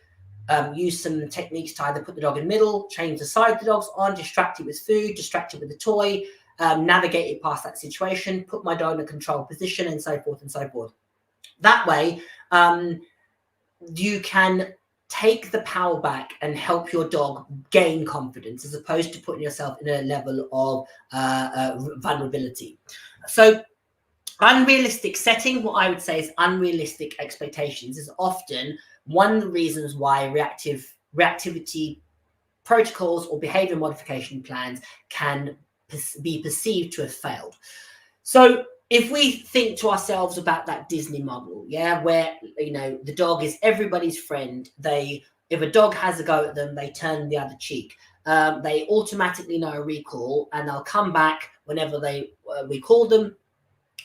S1: use some techniques to either put the dog in the middle, change the side the dog's on, distract it with food, distract it with a toy, navigate it past that situation, put my dog in a controlled position, and so forth and so forth. That way, you can take the power back and help your dog gain confidence as opposed to putting yourself in a level of vulnerability. So unrealistic setting, what I would say is unrealistic expectations is often one of the reasons why reactivity protocols or behavior modification plans can be perceived to have failed. So if we think to ourselves about that Disney model, where the dog is everybody's friend, if a dog has a go at them, they turn the other cheek. They automatically know a recall, and they'll come back whenever we call them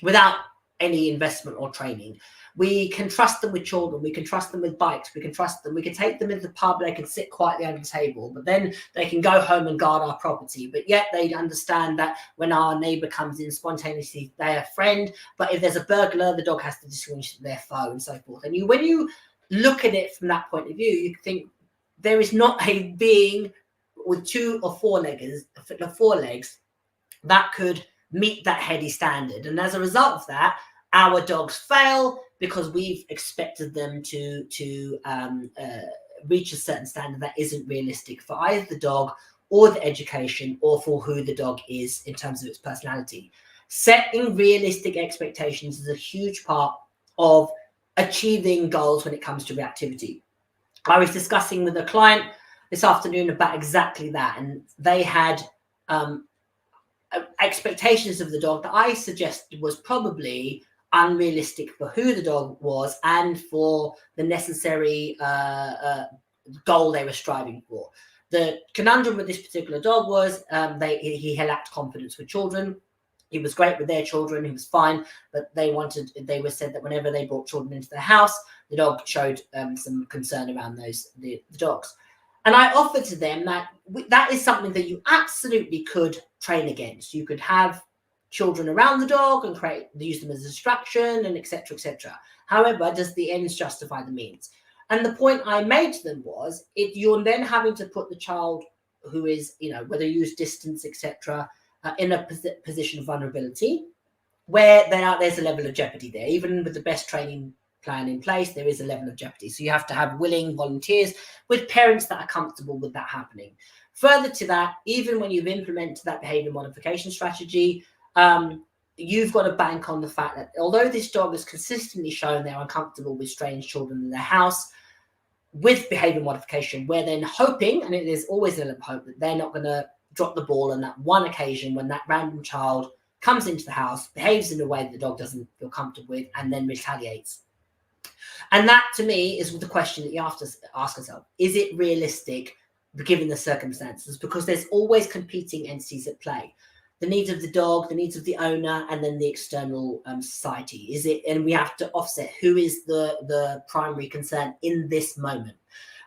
S1: without any investment or training. We can trust them with children. We can trust them with bikes. We can trust them. We can take them into the pub. They can sit quietly under the table, but then they can go home and guard our property. But yet they understand that when our neighbor comes in spontaneously, they're a friend. But if there's a burglar, the dog has to distinguish their foe and so forth. And when you look at it from that point of view, you think there is not a being with 2 or 4 legs that could meet that heady standard. And as a result of that, our dogs fail because we've expected them to reach a certain standard that isn't realistic for either the dog or the education or for who the dog is in terms of its personality. Setting realistic expectations is a huge part of achieving goals when it comes to reactivity. I was discussing with a client this afternoon about exactly that, and they had expectations of the dog that I suggested was probably unrealistic for who the dog was and for the necessary goal they were striving for. The conundrum with this particular dog was he lacked confidence with children. He was great with their children. He was fine, but they said that whenever they brought children into their house, the dog showed some concern around the dogs. And I offered to them that that is something that you absolutely could train against. You could have children around the dog and use them as a distraction, and etc., etc. However, does the ends justify the means? And the point I made to them was, you're then having to put the child who is, whether you use distance, etc., in a position of vulnerability, where there's a level of jeopardy there. Even with the best training plan in place, there is a level of jeopardy. So you have to have willing volunteers with parents that are comfortable with that happening. Further to that, even when you've implemented that behavior modification strategy, you've got to bank on the fact that although this dog has consistently shown they're uncomfortable with strange children in their house, with behavior modification, we're then hoping, and it is always a little hope, that they're not going to drop the ball on that one occasion when that random child comes into the house, behaves in a way that the dog doesn't feel comfortable with, and then retaliates. And that, to me, is the question that you have to ask yourself. Is it realistic, given the circumstances? Because there's always competing entities at play. The needs of the dog, the needs of the owner, and then the external society. And we have to offset who is the primary concern in this moment.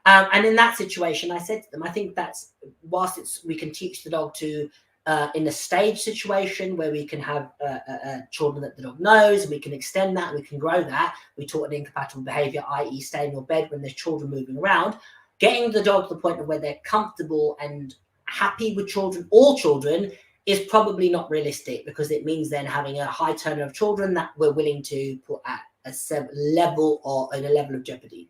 S1: And in that situation, I said to them, I think that's, whilst we can teach the dog to, in a stage situation where we can have children that the dog knows, and we can extend that, we can grow that. We taught an incompatible behavior, i.e. stay in your bed when there's children moving around. Getting the dog to the point of where they're comfortable and happy with children, all children, is probably not realistic, because it means then having a high turnover of children that we're willing to put at a level or in a level of jeopardy.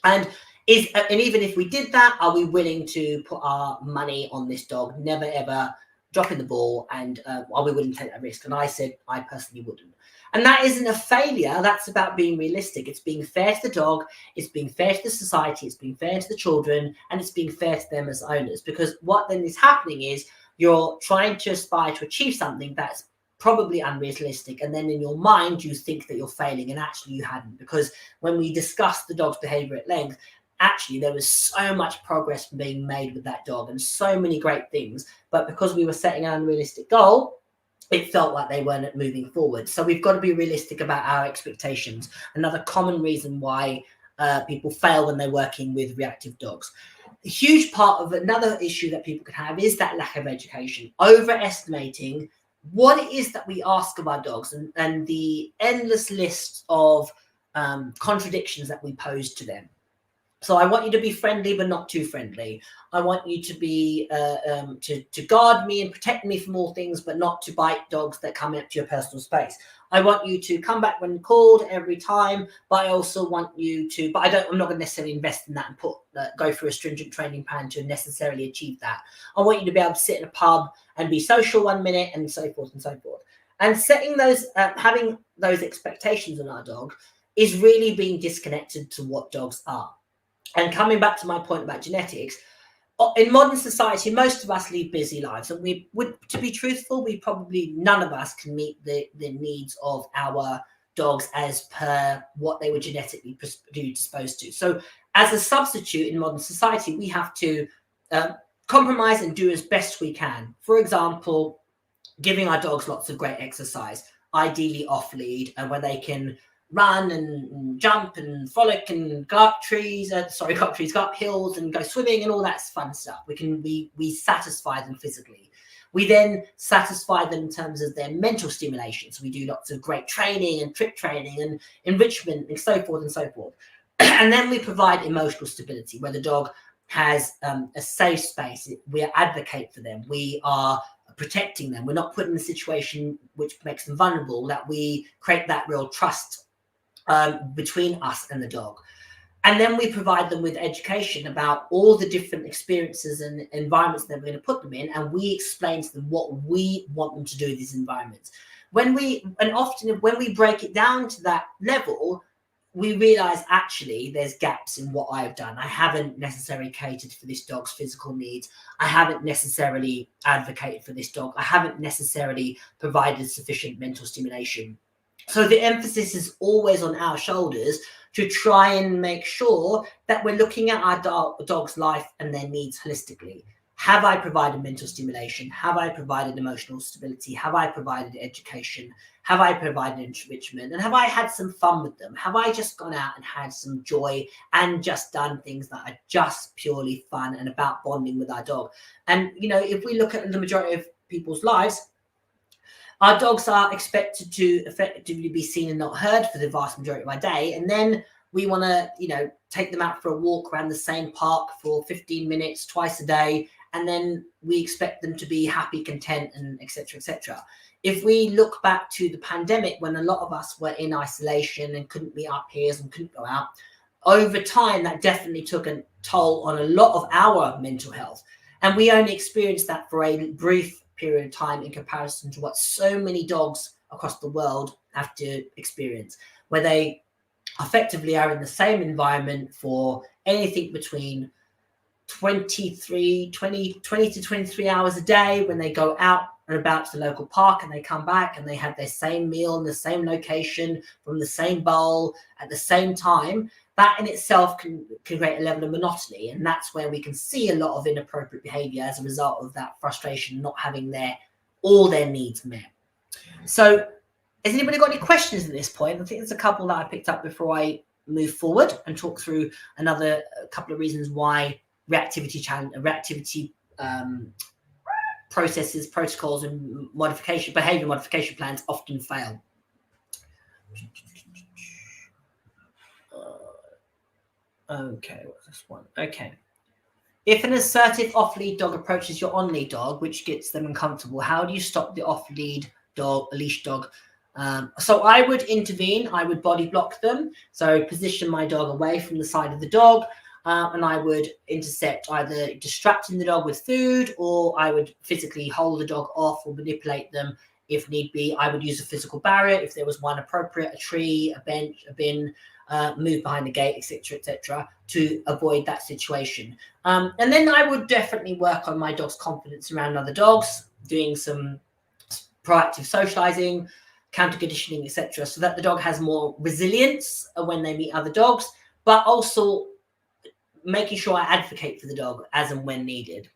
S1: And even if we did that, are we willing to put our money on this dog never ever dropping the ball, and are we willing to take that risk? And I said I personally wouldn't. And that isn't a failure. That's about being realistic. It's being fair to the dog, it's being fair to the society, it's being fair to the children, and it's being fair to them as owners. Because what then is happening is you're trying to aspire to achieve something that's probably unrealistic, and then in your mind you think that you're failing, and actually you hadn't. Because when we discussed the dog's behavior at length, actually there was so much progress being made with that dog and so many great things, but because we were setting an unrealistic goal, it felt like they weren't moving forward. So we've got to be realistic about our expectations. Another common reason why people fail when they're working with reactive dogs. A huge part of another issue that people can have is that lack of education, overestimating what it is that we ask of our dogs, and the endless list of contradictions that we pose to them. So I want you to be friendly, but not too friendly. I want you to be to guard me and protect me from all things, but not to bite dogs that come up to your personal space. I want you to come back when called every time, but I also want you to. But I'm not going to necessarily invest in that and go through a stringent training plan to necessarily achieve that. I want you to be able to sit in a pub and be social 1 minute, and so forth and so forth. And setting those, having those expectations on our dog is really being disconnected to what dogs are. And coming back to my point about genetics, in modern society, most of us lead busy lives, and to be truthful, none of us can meet the needs of our dogs as per what they were genetically predisposed to. So as a substitute in modern society, we have to compromise and do as best we can. For example, giving our dogs lots of great exercise, ideally off lead, and where they can run and jump and frolic and go up go up hills and go swimming and all that fun stuff. We satisfy them physically. We then satisfy them in terms of their mental stimulation. So we do lots of great training and trick training and enrichment and so forth and so forth. And then we provide emotional stability, where the dog has a safe space. We advocate for them. We are protecting them. We're not put in a situation which makes them vulnerable, that we create that real trust between us and the dog. And then we provide them with education about all the different experiences and environments that we're going to put them in, and we explain to them what we want them to do in these environments. Often when we break it down to that level, we realize actually there's gaps in what I've done. I haven't necessarily catered for this dog's physical needs. I haven't necessarily advocated for this dog. I haven't necessarily provided sufficient mental stimulation. So the emphasis is always on our shoulders to try and make sure that we're looking at our dog's life and their needs holistically. Have I provided mental stimulation? Have I provided emotional stability? Have I provided education? Have I provided enrichment? And have I had some fun with them? Have I just gone out and had some joy and just done things that are just purely fun and about bonding with our dog? And, you know, if we look at the majority of people's lives, our dogs are expected to effectively be seen and not heard for the vast majority of our day. And then we want to, you know, take them out for a walk around the same park for 15 minutes twice a day. And then we expect them to be happy, content, and etc., etc. If we look back to the pandemic, when a lot of us were in isolation and couldn't meet our peers and couldn't go out, over time, that definitely took a toll on a lot of our mental health. And we only experienced that for a brief period of time in comparison to what so many dogs across the world have to experience, where they effectively are in the same environment for anything between 20 to 23 hours a day, when they go out and about to the local park and they come back and they have their same meal in the same location from the same bowl at the same time. That in itself can create a level of monotony, and that's where we can see a lot of inappropriate behavior as a result of that frustration, not having all their needs met. So has anybody got any questions at this point? I think there's a couple that I picked up before I move forward and talk through another couple of reasons why reactivity processes, protocols, and behavior modification plans often fail. Okay, what's this one? Okay. If an assertive off-lead dog approaches your on-lead dog, which gets them uncomfortable, how do you stop the off-lead dog, a leash dog? So I would intervene. I would body block them. So position my dog away from the side of the dog, and I would intercept, either distracting the dog with food, or I would physically hold the dog off or manipulate them if need be. I would use a physical barrier if there was one appropriate, a tree, a bench, a bin, move behind the gate, etc., to avoid that situation. And then I would definitely work on my dog's confidence around other dogs, doing some proactive socializing, counter conditioning, etc., so that the dog has more resilience when they meet other dogs, but also making sure I advocate for the dog as and when needed.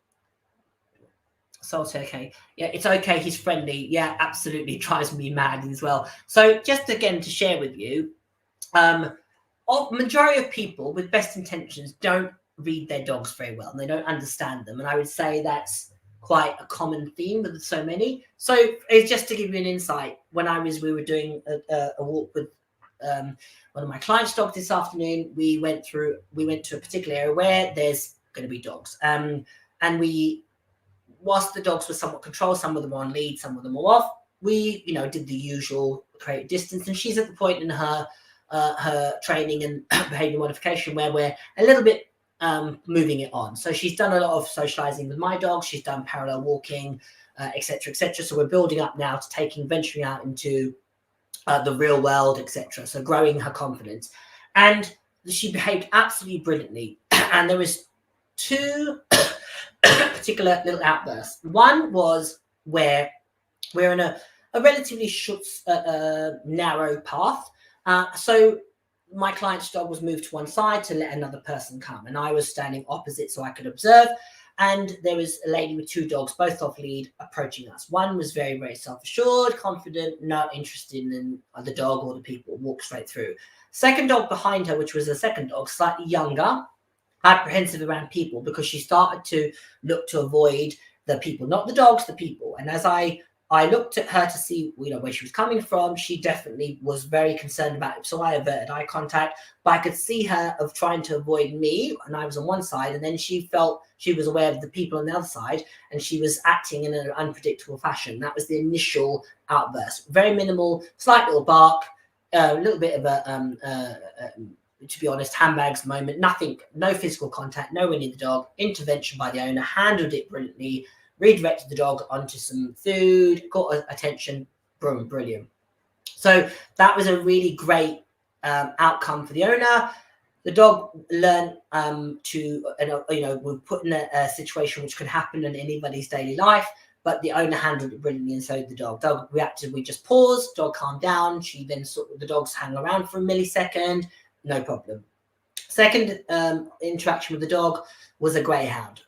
S1: So I'll say, okay, yeah, it's okay, he's friendly. Yeah, absolutely, drives me mad as well. So just again to share with you, majority of people with best intentions don't read their dogs very well, and they don't understand them. And I would say that's quite a common theme with so many. So it's just to give you an insight. When we were doing a walk with one of my clients' dogs this afternoon, we went to a particular area where there's going to be dogs. And whilst the dogs were somewhat controlled, some of them were on lead, some of them were off, we, did the usual, create distance. And she's at the point in her training and behavior modification where we're a little bit moving it on. So she's done a lot of socializing with my dog. She's done parallel walking, etc., etc. So we're building up now to venturing out into the real world, etc. So growing her confidence. And she behaved absolutely brilliantly. And there was two particular little outbursts. One was where we're in a relatively short, narrow path. So my client's dog was moved to one side to let another person come, and I was standing opposite so I could observe. And there was a lady with two dogs, both off lead, approaching us. One was very, very self-assured, confident, not interested in the dog or the people, walked straight through. Second dog behind her, which was a second dog, slightly younger, apprehensive around people, because she started to look to avoid the people, not the dogs, the people. And as I looked at her to see, where she was coming from, she definitely was very concerned about it. So I averted eye contact, but I could see her of trying to avoid me, and I was on one side, and then she felt she was aware of the people on the other side, and she was acting in an unpredictable fashion. That was the initial outburst. Very minimal, slight little bark, a little bit of to be honest, handbags moment, nothing, no physical contact, nowhere near the dog, intervention by the owner, handled it brilliantly, redirected the dog onto some food, got attention, brilliant. So that was a really great outcome for the owner. The dog learned we're put in a situation which could happen in anybody's daily life, but the owner handled it brilliantly, and so did the dog. Dog reacted, we just paused, dog calmed down, she then the dogs hang around for a millisecond, no problem. Second interaction with the dog was a greyhound.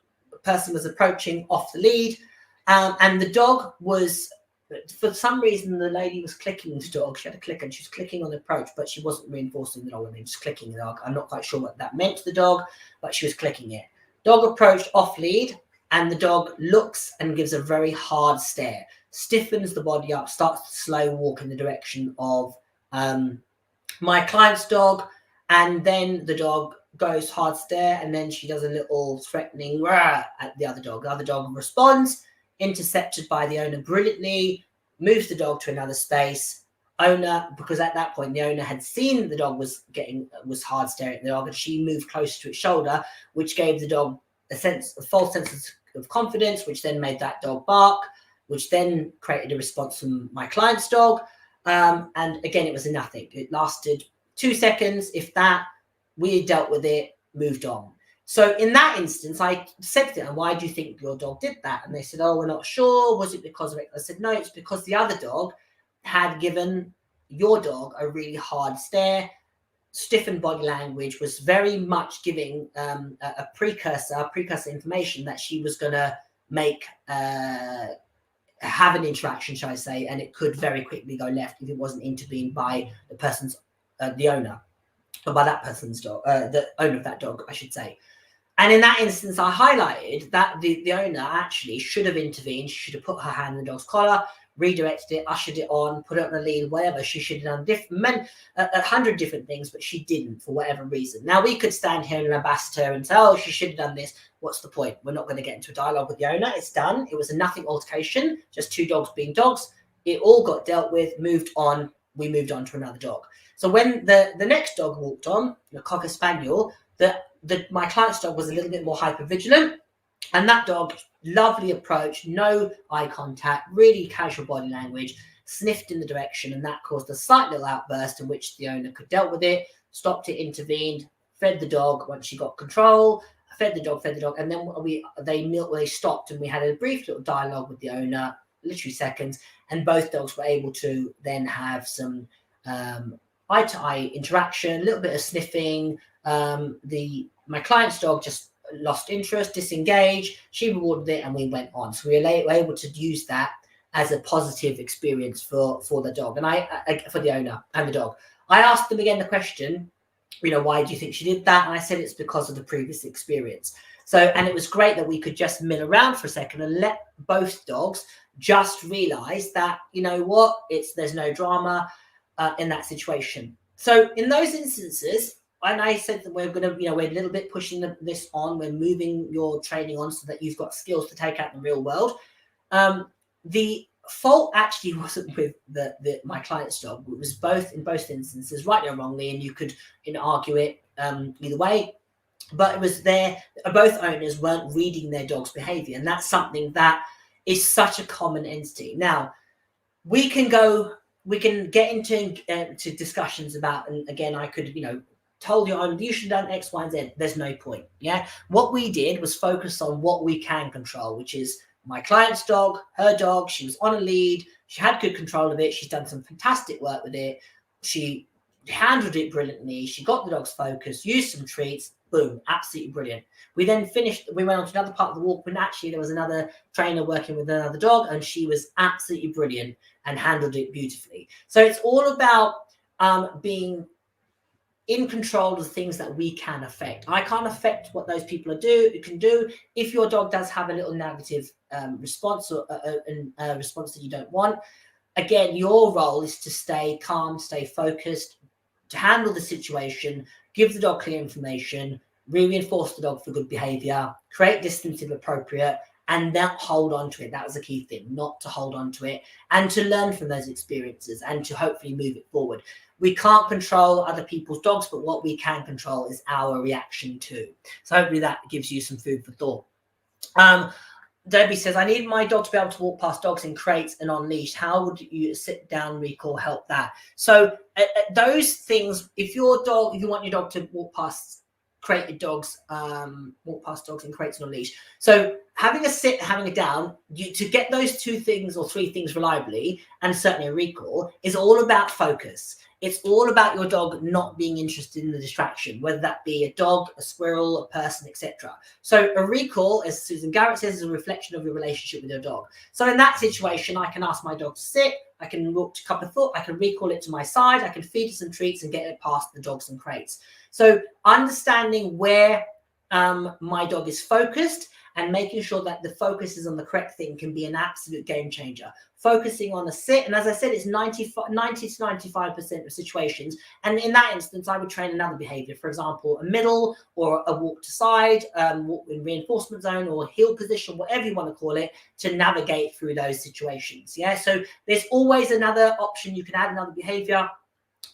S1: person was approaching off the lead, and the dog was, for some reason, the lady was clicking the dog. She had a clicker and she was clicking on the approach, but she wasn't reinforcing the dog. I mean, just clicking the dog. I'm not quite sure what that meant to the dog, but she was clicking it. Dog approached off lead, and the dog looks and gives a very hard stare, stiffens the body up, starts to slow walk in the direction of my client's dog, and then the dog goes hard stare, and then she does a little threatening rah at the other dog. The other dog responds, intercepted by the owner brilliantly, moves the dog to another space. Owner, because at that point the owner had seen the dog was hard staring at the dog, and she moved closer to its shoulder, which gave the dog a false sense of confidence, which then made that dog bark, which then created a response from my client's dog. And again, it was a nothing. It lasted 2 seconds, if that. We dealt with it, moved on. So in that instance, I said to them, why do you think your dog did that? And they said, oh, we're not sure. Was it because of it? I said, no, it's because the other dog had given your dog a really hard stare, stiffened body language, was very much giving a precursor information that she was going to make, have an interaction, shall I say, and it could very quickly go left if it wasn't intervened by the person's, the owner, or by that person's dog, the owner of that dog, I should say. And in that instance, I highlighted that the owner actually should have intervened. She should have put her hand on the dog's collar, redirected it, ushered it on, put it on the lead, whatever. She should have done 100 different things, but she didn't for whatever reason. Now, we could stand here and lambast her and say, oh, she should have done this. What's the point? We're not going to get into a dialogue with the owner. It's done. It was a nothing altercation, just two dogs being dogs. It all got dealt with, moved on. We moved on to another dog. So when the next dog walked on, the Cocker Spaniel, my client's dog was a little bit more hypervigilant, and that dog, lovely approach, no eye contact, really casual body language, sniffed in the direction, and that caused a slight little outburst in which the owner could dealt with it, stopped it, intervened, fed the dog once she got control, fed the dog, and then they stopped, and we had a brief little dialogue with the owner, literally seconds, and both dogs were able to then have some eye-to-eye interaction, a little bit of sniffing. My client's dog just lost interest, disengaged. She rewarded it, and we went on. So we were able to use that as a positive experience for the dog, and for the owner and the dog. I asked them again the question, why do you think she did that? And I said it's because of the previous experience. So, and it was great that we could just mill around for a second and let both dogs just realize that, there's no drama in that situation. So in those instances, and I said that we're going to, we're a little bit pushing this on. We're moving your training on so that you've got skills to take out in the real world. The fault actually wasn't with my client's dog. It was in both instances, rightly or wrongly, and you could argue it either way. But it was both owners weren't reading their dog's behavior, and that's something that is such a common entity. Now, we can get into discussions about, and again, I could, told you, you should have done X, Y, and Z. There's no point. Yeah. What we did was focus on what we can control, which is my client's dog, her dog. She was on a lead. She had good control of it. She's done some fantastic work with it. She handled it brilliantly. She got the dog's focus, used some treats. Boom, absolutely brilliant. We then finished, we went on to another part of the walk when actually there was another trainer working with another dog, and she was absolutely brilliant and handled it beautifully. So it's all about being in control of the things that we can affect. I can't affect what those people can do. If your dog does have a little negative response or a response that you don't want, again, your role is to stay calm, stay focused, to handle the situation, give the dog clear information, reinforce the dog for good behavior, create distance if appropriate, and not hold on to it. That was the key thing, not to hold on to it, and to learn from those experiences and to hopefully move it forward. We can't control other people's dogs, but what we can control is our reaction to. So hopefully that gives you some food for thought. Debbie says, I need my dog to be able to walk past dogs in crates and on leash. How would you sit down, recall, help that? So those things, if you want your dog to walk past crated dogs, walk past dogs in crates on a leash. So having a sit, having a down, to get those 2 things or 3 things reliably, and certainly a recall, is all about focus. It's all about your dog not being interested in the distraction, whether that be a dog, a squirrel, a person, etc. So a recall, as Susan Garrett says, is a reflection of your relationship with your dog. So in that situation, I can ask my dog to sit, I can walk to cup of foot, I can recall it to my side, I can feed it some treats and get it past the dogs and crates. So understanding where my dog is focused and making sure that the focus is on the correct thing can be an absolute game changer. Focusing on a sit, and as I said, it's 90 to 95% of situations. And in that instance, I would train another behavior, for example, a middle or a walk to side, walk in reinforcement zone or heel position, whatever you want to call it, to navigate through those situations. Yeah, so there's always another option. You can add another behavior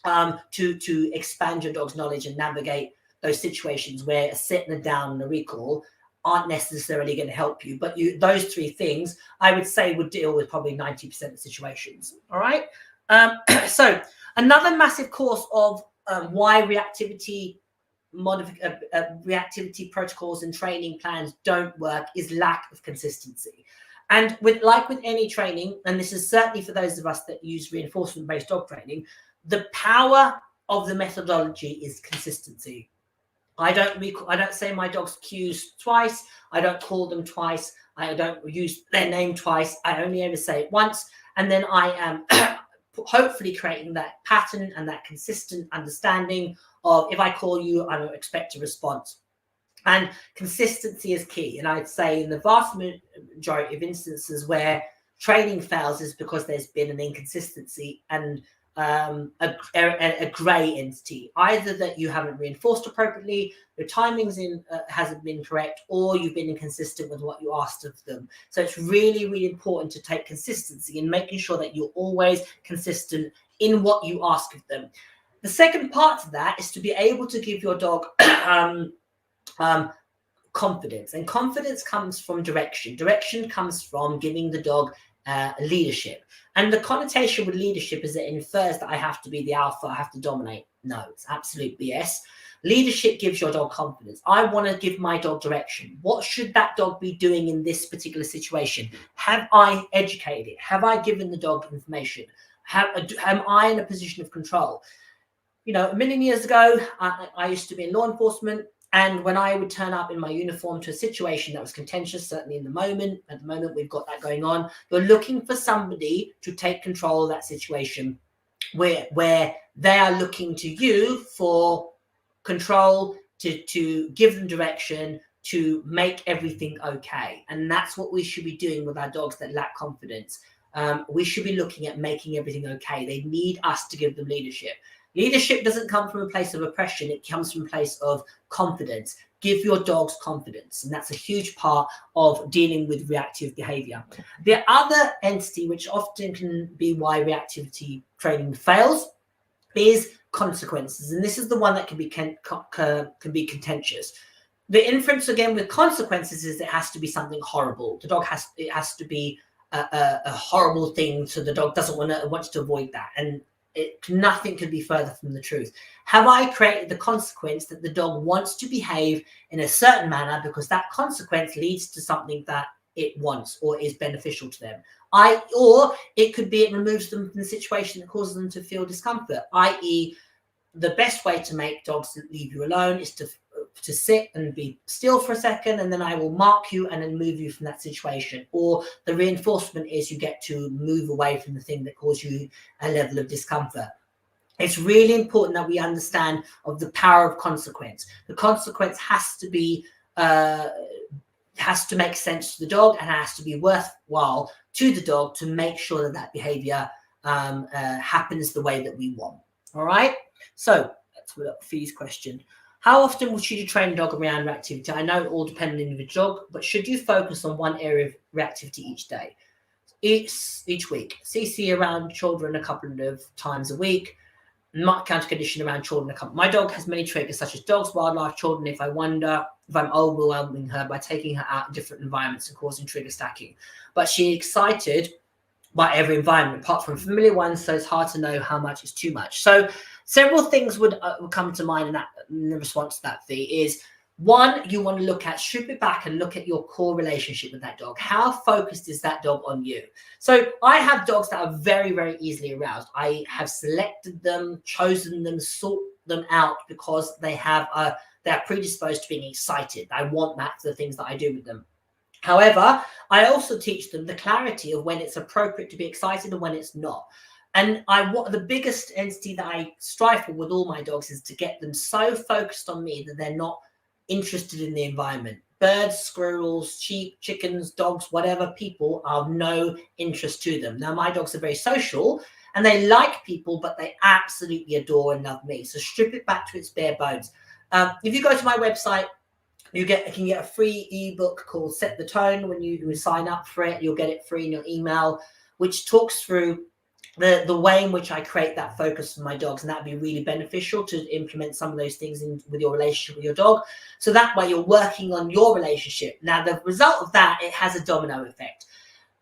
S1: to expand your dog's knowledge and navigate those situations where a sit and a down and a recall aren't necessarily going to help you. But those 3 things, I would say, would deal with probably 90% of situations. All right. So another massive course of why reactivity protocols and training plans don't work is lack of consistency. And with any training, and this is certainly for those of us that use reinforcement-based dog training, the power of the methodology is consistency. I don't say my dog's cues twice. I don't call them twice. I don't use their name twice. I only ever say it once. And then I am hopefully creating that pattern and that consistent understanding of, if I call you, I don't expect a response. And consistency is key. And I'd say in the vast majority of instances where training fails is because there's been an inconsistency and a grey entity, either that you haven't reinforced appropriately, your timings hasn't been correct, or you've been inconsistent with what you asked of them. So it's really, really important to take consistency and making sure that you're always consistent in what you ask of them. The second part of that is to be able to give your dog confidence, and confidence comes from direction. Direction comes from giving the dog leadership. And the connotation with leadership is that it infers that I have to be the alpha, I have to dominate. No, it's absolute BS. Leadership gives your dog confidence. I want to give my dog direction. What should that dog be doing in this particular situation? Have I educated it? Have I given the dog information? Am I in a position of control? You know, a million years ago, I used to be in law enforcement. And when I would turn up in my uniform to a situation that was contentious, certainly at the moment we've got that going on, you're looking for somebody to take control of that situation where they are looking to you for control, to give them direction, to make everything okay. And that's what we should be doing with our dogs that lack confidence. We should be looking at making everything okay. They need us to give them leadership. Leadership doesn't come from a place of oppression. It comes from a place of confidence. Give your dogs confidence. And that's a huge part of dealing with reactive behavior. The other entity, which often can be why reactivity training fails, is consequences. And this is the one that can be contentious. The inference, again, with consequences is it has to be something horrible. It has to be a horrible thing, so the dog wants to avoid that. And nothing could be further from the truth. Have I created the consequence that the dog wants to behave in a certain manner because that consequence leads to something that it wants or is beneficial to them? Or it could be it removes them from the situation that causes them to feel discomfort, i.e. the best way to make dogs leave you alone is to sit and be still for a second, and then I will mark you and then move you from that situation. Or the reinforcement is you get to move away from the thing that caused you a level of discomfort. It's really important that we understand of the power of consequence. The consequence has to make sense to the dog and has to be worthwhile to the dog to make sure that behavior happens the way that we want. All right. So that's what Fee's question. How often should you train a dog around reactivity? I know it all depends on the individual dog, but should you focus on one area of reactivity each day? Each week. CC around children a couple of times a week. Not counter condition around children. My dog has many triggers such as dogs, wildlife, children. If I'm overwhelming her by taking her out in different environments and causing trigger stacking, but she's excited by every environment apart from familiar ones, so it's hard to know how much is too much. So several things would come to mind in that in response to that fee is, one, you want to strip it back and look at your core relationship with that dog. How focused is that dog on you? So I have dogs that are very, very easily aroused. I have selected them, chosen them, sought them out because they're predisposed to being excited. I want that for the things that I do with them. However, I also teach them the clarity of when it's appropriate to be excited and when it's not. And the biggest entity that I strive for with all my dogs is to get them so focused on me that they're not interested in the environment. Birds, squirrels, sheep, chickens, dogs, whatever, people are of no interest to them. Now, my dogs are very social and they like people, but they absolutely adore and love me. So strip it back to its bare bones. If you go to my website, you can get a free ebook called Set the Tone. When you sign up for it, you'll get it free in your email, which talks through the way in which I create that focus for my dogs, and that'd be really beneficial to implement some of those things with your relationship with your dog. So that way you're working on your relationship. Now, the result of that, it has a domino effect.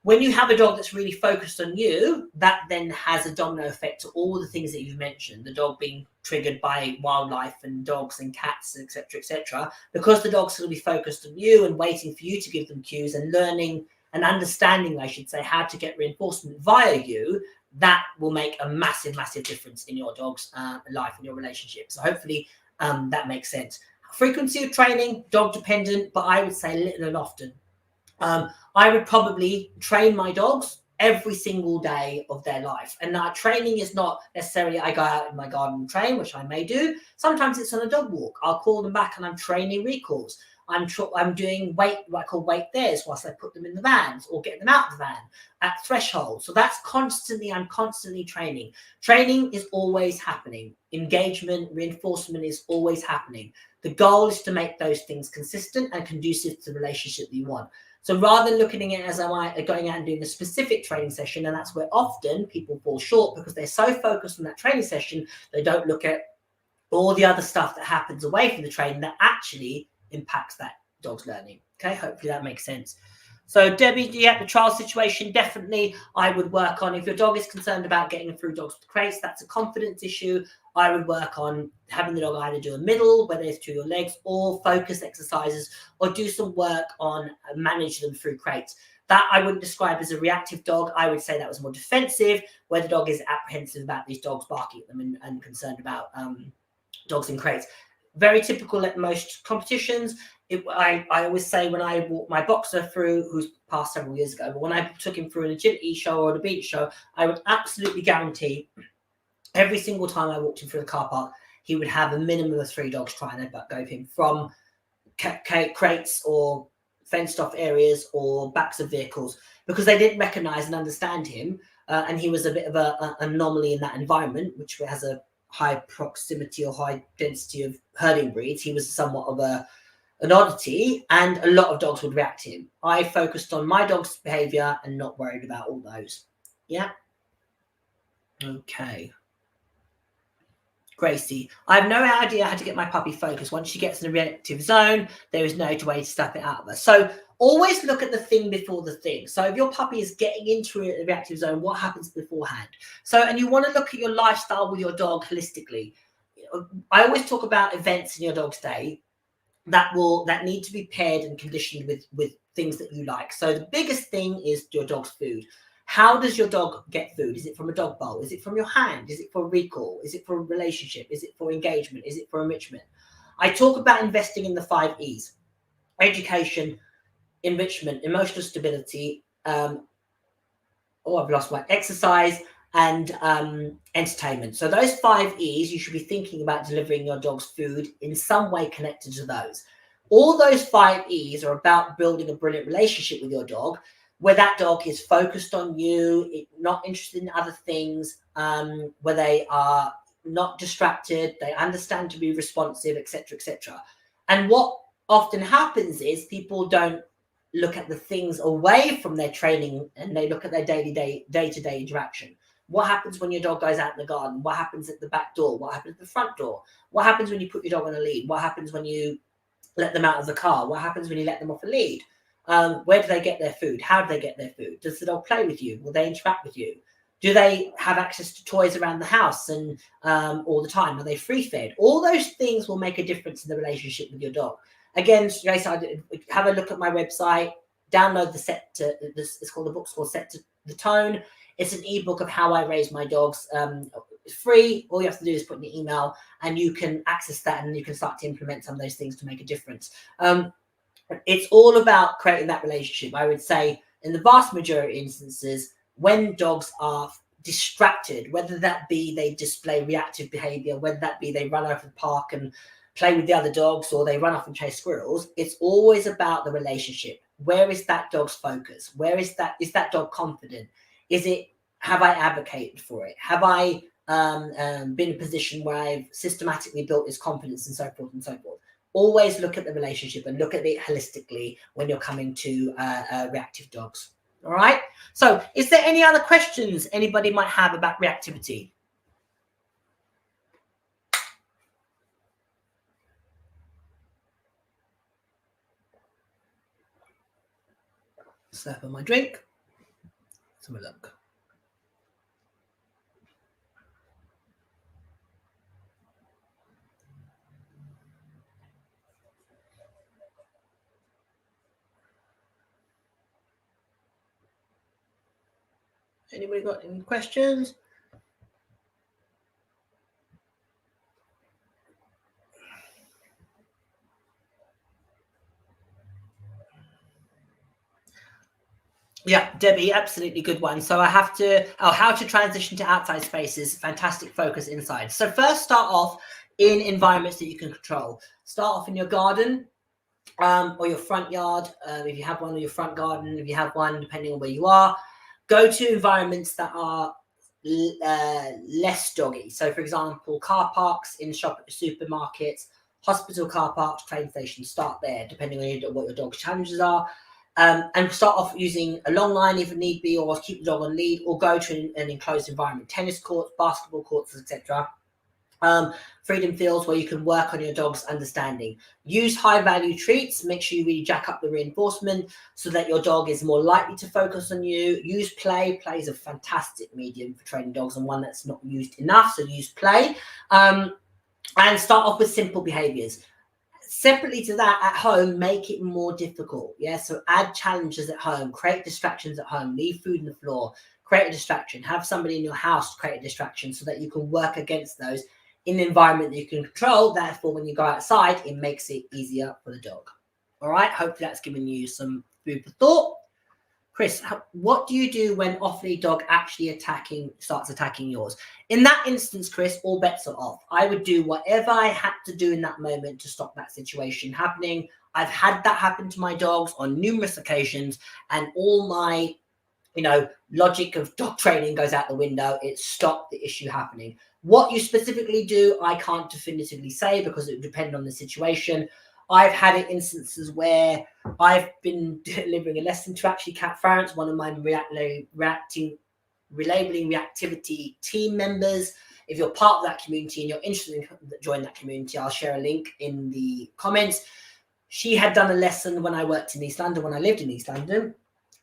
S1: When you have a dog that's really focused on you, that then has a domino effect to all the things that you've mentioned, the dog being triggered by wildlife and dogs and cats, etc., etc. Because the dog's going to be focused on you and waiting for you to give them cues and learning and understanding, I should say, how to get reinforcement via you, that will make a massive, massive difference in your dog's life and your relationship. So hopefully that makes sense. Frequency of training, dog dependent, but I would say little and often. I would probably train my dogs every single day of their life. And now training is not necessarily I go out in my garden and train, which I may do. Sometimes it's on a dog walk. I'll call them back and I'm training recalls. I'm doing what I call wait theirs whilst I put them in the vans or get them out of the van at threshold. So that's I'm constantly training. Training is always happening. Engagement, reinforcement is always happening. The goal is to make those things consistent and conducive to the relationship that you want. So rather than looking at it as going out and doing a specific training session, and that's where often people fall short because they're so focused on that training session, they don't look at all the other stuff that happens away from the training that actually impacts that dog's learning. Okay, hopefully that makes sense. So Debbie, yeah, the trial situation, definitely I would work on. If your dog is concerned about getting through dogs with crates, that's a confidence issue. I would work on having the dog either do a middle, whether it's through your legs, or focus exercises, or do some work on manage them through crates. That I wouldn't describe as a reactive dog. I would say that was more defensive, where the dog is apprehensive about these dogs barking at them and concerned about dogs in crates. Very typical at most competitions. I always say when I walk my boxer through, who's passed several years ago, but when I took him through an agility show or a beach show, I would absolutely guarantee every single time I walked him through the car park, he would have a minimum of 3 dogs trying to go him from crates or fenced off areas or backs of vehicles because they didn't recognize and understand him. And he was a bit of an anomaly in that environment, which has a high proximity or high density of herding breeds. He was somewhat of an oddity, and a lot of dogs would react to him. I focused on my dog's behavior and not worried about all those. Yeah. Okay. Gracie, I have no idea how to get my puppy focused. Once she gets in a reactive zone, there is no way to snap it out of her. So always look at the thing before the thing. So if your puppy is getting into a reactive zone, what happens beforehand? So, and you want to look at your lifestyle with your dog holistically. I always talk about events in your dog's day that need to be paired and conditioned with things that you like. So the biggest thing is your dog's food. How does your dog get food? Is it from a dog bowl? Is it from your hand? Is it for recall? Is it for a relationship? Is it for engagement? Is it for enrichment? I talk about investing in the 5 E's: education, enrichment, emotional stability, I've lost my exercise, and entertainment. So those 5 E's, you should be thinking about delivering your dog's food in some way connected to those. All those 5 E's are about building a brilliant relationship with your dog, where that dog is focused on you, not interested in other things, where they are not distracted, they understand to be responsive, etc., etc. And what often happens is people don't look at the things away from their training and they look at their day-to-day interaction. What happens when your dog goes out in the garden? What happens at the back door? What happens at the front door? What happens when you put your dog on a lead? What happens when you let them out of the car? What happens when you let them off a lead? Where do they get their food? How do they get their food? Does the dog play with you? Will they interact with you? Do they have access to toys around the house and all the time? Are they free fed? All those things will make a difference in the relationship with your dog. Again, Grace, have a look at my website, download the set to this. It's called, the book's called Set to the Tone. It's an ebook of how I raise my dogs. It's free. All you have to do is put in your email and you can access that, and you can start to implement some of those things to make a difference. It's all about creating that relationship. I would say in the vast majority of instances, when dogs are distracted, whether that be they display reactive behavior, whether that be they run over the park and play with the other dogs, or they run off and chase squirrels, it's always about the relationship. Where is that dog's focus? Is that dog confident? Have I advocated for it? Have I been in a position where I've systematically built his confidence, and so forth and so forth? Always look at the relationship and look at it holistically when you're coming to reactive dogs. All right. So is there any other questions anybody might have about reactivity? Slap on my drink. Let's have a look. Anybody got any questions? Yeah, Debbie, absolutely good one. So I have to, how to transition to outside spaces, fantastic focus inside. So first start off in environments that you can control. Start off in your garden or your front yard, if you have one, or your front garden, if you have one, depending on where you are. Go to environments that are less doggy. So for example, car parks, in supermarkets, hospital car parks, train stations, start there, depending on what your dog's challenges are. And start off using a long line if need be, or keep the dog on lead, or go to an enclosed environment, tennis courts, basketball courts, etc. Freedom fields where you can work on your dog's understanding. Use high value treats. Make sure you really jack up the reinforcement so that your dog is more likely to focus on you. Use play. Play is a fantastic medium for training dogs, and one that's not used enough. So use play. And start off with simple behaviors. Separately to that, at home, make it more difficult. Yeah, so add challenges at home, create distractions at home, leave food on the floor, create a distraction, have somebody in your house create a distraction so that you can work against those in an environment that you can control. Therefore, when you go outside, it makes it easier for the dog. All right, hopefully that's given you some food for thought. Chris, what do you do when off-lead dog actually starts attacking yours? In that instance, Chris, all bets are off. I would do whatever I had to do in that moment to stop that situation happening. I've had that happen to my dogs on numerous occasions, and all my, logic of dog training goes out the window. It stopped the issue happening. What you specifically do, I can't definitively say because it would depend on the situation. I've had instances where I've been delivering a lesson to actually Cat France, one of my Relabelling Reactivity team members. If you're part of that community and you're interested in joining that community, I'll share a link in the comments. She had done a lesson when I worked in East London, when I lived in East London.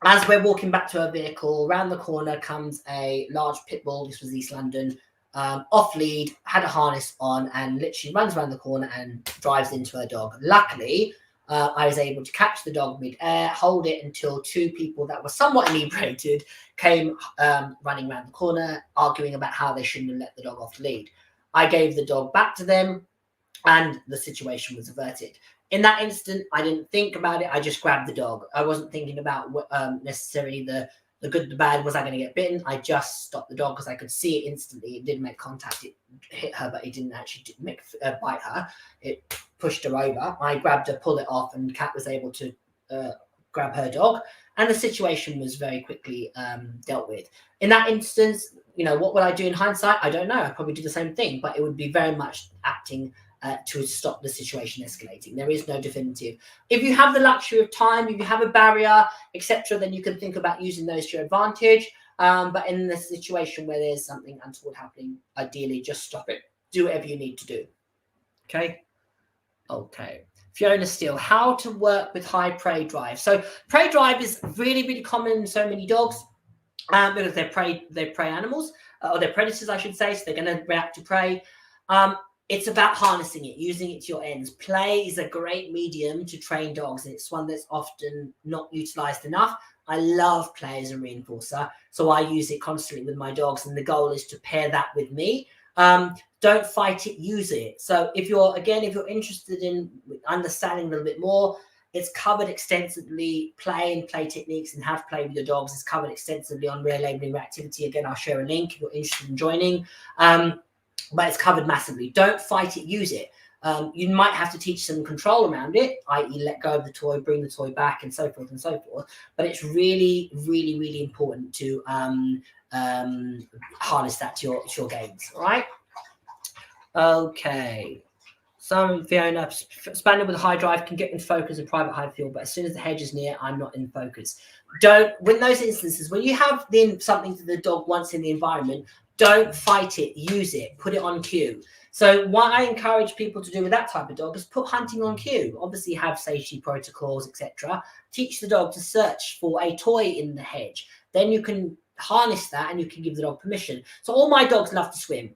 S1: As we're walking back to her vehicle, around the corner comes a large pit bull. This was East London. Off lead, had a harness on, and literally runs around the corner and drives into her dog. Luckily, I was able to catch the dog mid-air, hold it until two people that were somewhat inebriated came running around the corner, arguing about how they shouldn't have let the dog off the lead. I gave the dog back to them, and the situation was averted. In that instant, I didn't think about it. I just grabbed the dog. I wasn't thinking about necessarily the good, the bad. Was I going to get bitten? I just stopped the dog because I could see it instantly. It didn't make contact. It hit her, but it didn't actually bite her. It pushed her over. I grabbed her, pulled it off, and Kat was able to grab her dog. And the situation was very quickly dealt with. In that instance, what would I do in hindsight? I don't know. I'd probably do the same thing, but it would be very much acting to stop the situation escalating. There is no definitive. If you have the luxury of time, if you have a barrier, etc., then you can think about using those to your advantage. But in the situation where there's something untoward happening, ideally just stop it. Do whatever you need to do. Okay. Fiona Steele, how to work with high prey drive. So prey drive is really, really common in so many dogs. because they're prey animals, or they're predators, I should say, so they're going to react to prey. It's about harnessing it, using it to your ends. Play is a great medium to train dogs, and it's one that's often not utilized enough. I love play as a reinforcer, so I use it constantly with my dogs, and the goal is to pair that with me. Don't fight it, use it. So if you're interested in understanding a little bit more, it's covered extensively. Play and play techniques and how to play with your dogs is covered extensively on Relabelling Reactivity. Again, I'll share a link if you're interested in joining. But it's covered massively. Don't fight it, use it. You might have to teach some control around it, i.e. let go of the toy, bring the toy back, and so forth and so forth. But it's really, really, really important to harness that to your gains, all right? Okay. Some Fiona, Spaniel with a high drive can get in focus in private high field, but as soon as the hedge is near, I'm not in focus. When those instances, when you have something that the dog wants in the environment, don't fight it, use it, put it on cue. So what I encourage people to do with that type of dog is put hunting on cue. Obviously have safety protocols, etc. Teach the dog to search for a toy in the hedge. Then you can harness that and you can give the dog permission. So all my dogs love to swim.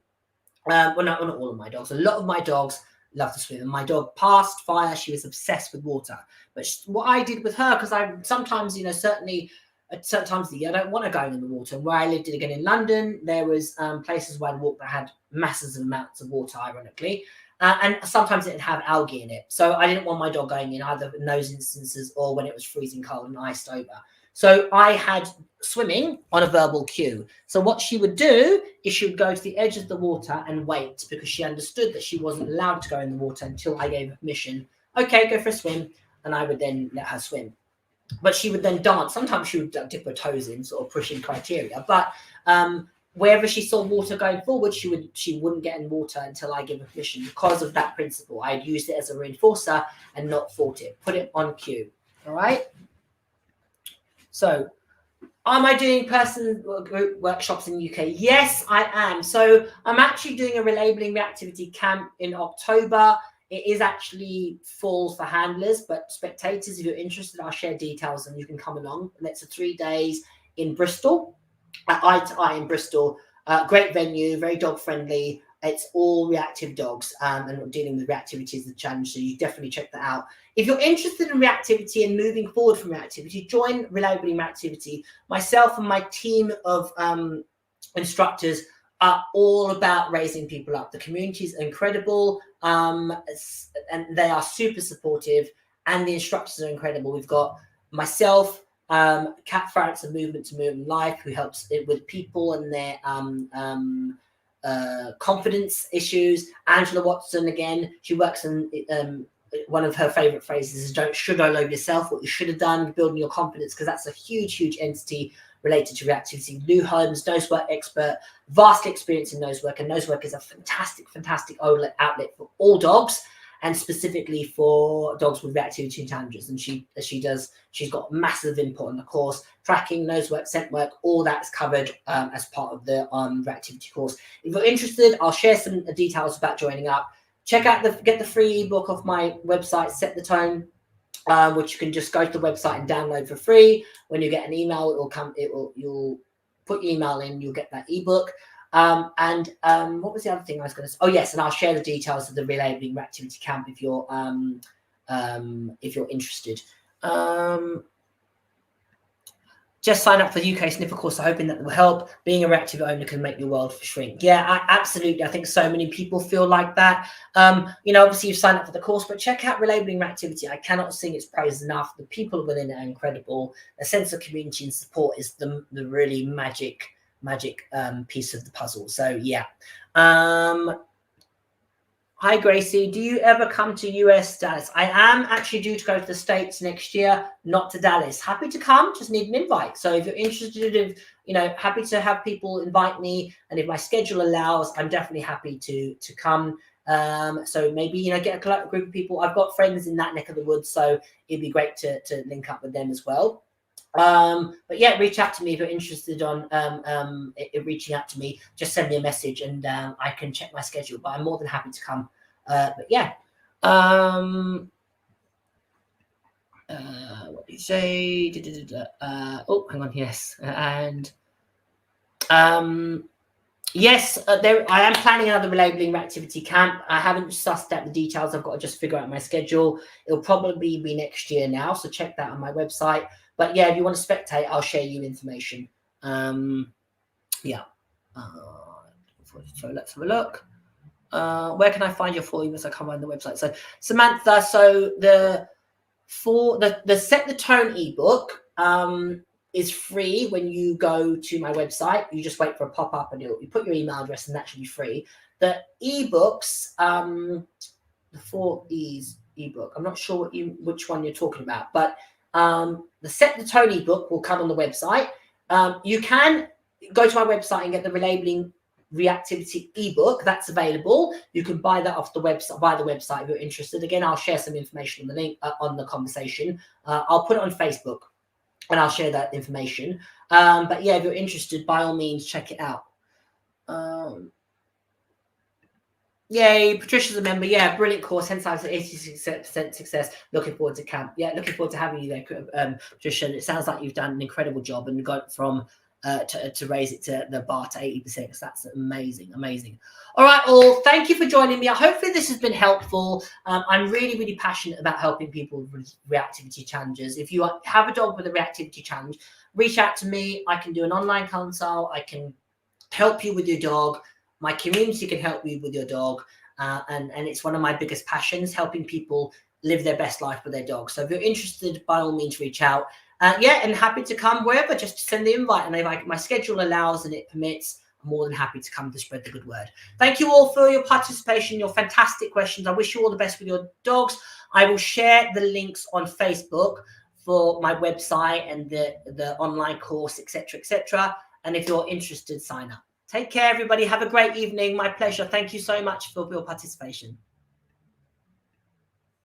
S1: Well, not all of my dogs. A lot of my dogs love to swim. And my dog passed fire. She was obsessed with water. But what I did with her, because I sometimes, certainly at certain times of the year, I don't want to go in the water. Where I lived again in London, there was places where I'd walk that had massive amounts of water, ironically. And sometimes it'd have algae in it. So I didn't want my dog going in either in those instances or when it was freezing cold and iced over. So I had swimming on a verbal cue. So what she would do is she would go to the edge of the water and wait, because she understood that she wasn't allowed to go in the water until I gave her permission. Okay, go for a swim. And I would then let her swim. But she would then dance. Sometimes she would dip her toes in, sort of pushing criteria. But wherever she saw water going forward, she wouldn't get in water until I gave her permission, because of that principle. I had used it as a reinforcer and not fought it. Put it on cue. All right. So, am I doing person group workshops in the UK? Yes, I am. So I'm actually doing a Relabelling Reactivity camp in October. It is actually full for handlers, but spectators, if you're interested, I'll share details and you can come along. And it's 3 days in Bristol, at Eye to Eye in Bristol. Great venue, very dog friendly. It's all reactive dogs, and dealing with reactivity is the challenge. So you definitely check that out. If you're interested in reactivity and moving forward from reactivity, join Relabelling Reactivity. Myself and my team of instructors are all about raising people up. The community is incredible, and they are super supportive, and the instructors are incredible. We've got myself, Kat Farrant's of Movement to Movement Life, who helps with people and their confidence issues. Angela Watson, again, she works in one of her favorite phrases is don't sugarload yourself, what you should have done, building your confidence, because that's a huge entity related to reactivity. Lou Holmes, nosework expert, vast experience in nosework, and nosework is a fantastic outlet for all dogs, and specifically for dogs with reactivity challenges. And she's got massive input on the course. Tracking, nosework, scent work, all that's covered as part of the reactivity course. If you're interested, I'll share some details about joining up. Get the free ebook off my website, Set the Tone, which you can just go to the website and download for free. When you get an email, you'll put your email in, you'll get that ebook. What was the other thing I was going to say? Oh yes, and I'll share the details of the Relabelling Reactivity camp if you're interested. Just sign up for the UK Sniffer course, hoping that will help. Being a reactive owner can make your world shrink. Yeah, absolutely. I think so many people feel like that. Obviously you've signed up for the course, but check out Relabelling Reactivity. I cannot sing its praise enough. The people within it are incredible. A sense of community and support is the really magic piece of the puzzle. So yeah. Hi Gracie, do you ever come to US, Dallas? I am actually due to go to the States next year, not to Dallas. Happy to come, just need an invite. So if you're interested in, happy to have people invite me, and if my schedule allows, I'm definitely happy to come. So maybe, get a group of people. I've got friends in that neck of the woods, so it'd be great to link up with them as well. But yeah, reach out to me if you're interested on reaching out to me. Just send me a message and I can check my schedule, but I'm more than happy to come. But yeah, what do you say? Oh, hang on. Yes. And Yes, I am planning another Relabelling Reactivity camp. I haven't sussed out the details. I've got to just figure out my schedule. It'll probably be next year now, so check that on my website. But yeah, if you want to spectate, I'll share you information. Yeah. So let's have a look. Where can I find your full emails? I can't find the website. So Samantha, so the Set the Tone ebook is free when you go to my website. You just wait for a pop-up and you put your email address and that should be free. The ebooks, the 4 E's ebook, I'm not sure which one you're talking about, but the Set the Tone ebook will come on the website. You can go to my website and get the Relabelling Reactivity ebook that's available. You can buy that off the website, if you're interested. Again, I'll share some information on the link on the conversation. I'll put it on Facebook and I'll share that information. But yeah, if you're interested, by all means, check it out. Yay, Patricia's a member. Yeah, brilliant course. Hence, I was 86% success. Looking forward to camp. Yeah, looking forward to having you there, Patricia. It sounds like you've done an incredible job and got from to raise it to the bar to 80%. So that's amazing, amazing. All right, all. Thank you for joining me. Hopefully, this has been helpful. I'm really, really passionate about helping people with reactivity challenges. If you have a dog with a reactivity challenge, reach out to me. I can do an online consult. I can help you with your dog. My community can help you with your dog. And it's one of my biggest passions, helping people live their best life with their dog. So if you're interested, by all means, reach out. Yeah, and happy to come wherever. Just send the invite. And if my schedule allows and it permits, I'm more than happy to come to spread the good word. Thank you all for your participation, your fantastic questions. I wish you all the best with your dogs. I will share the links on Facebook for my website and the online course, etc., etc. And if you're interested, sign up. Take care, everybody. Have a great evening. My pleasure. Thank you so much for your participation.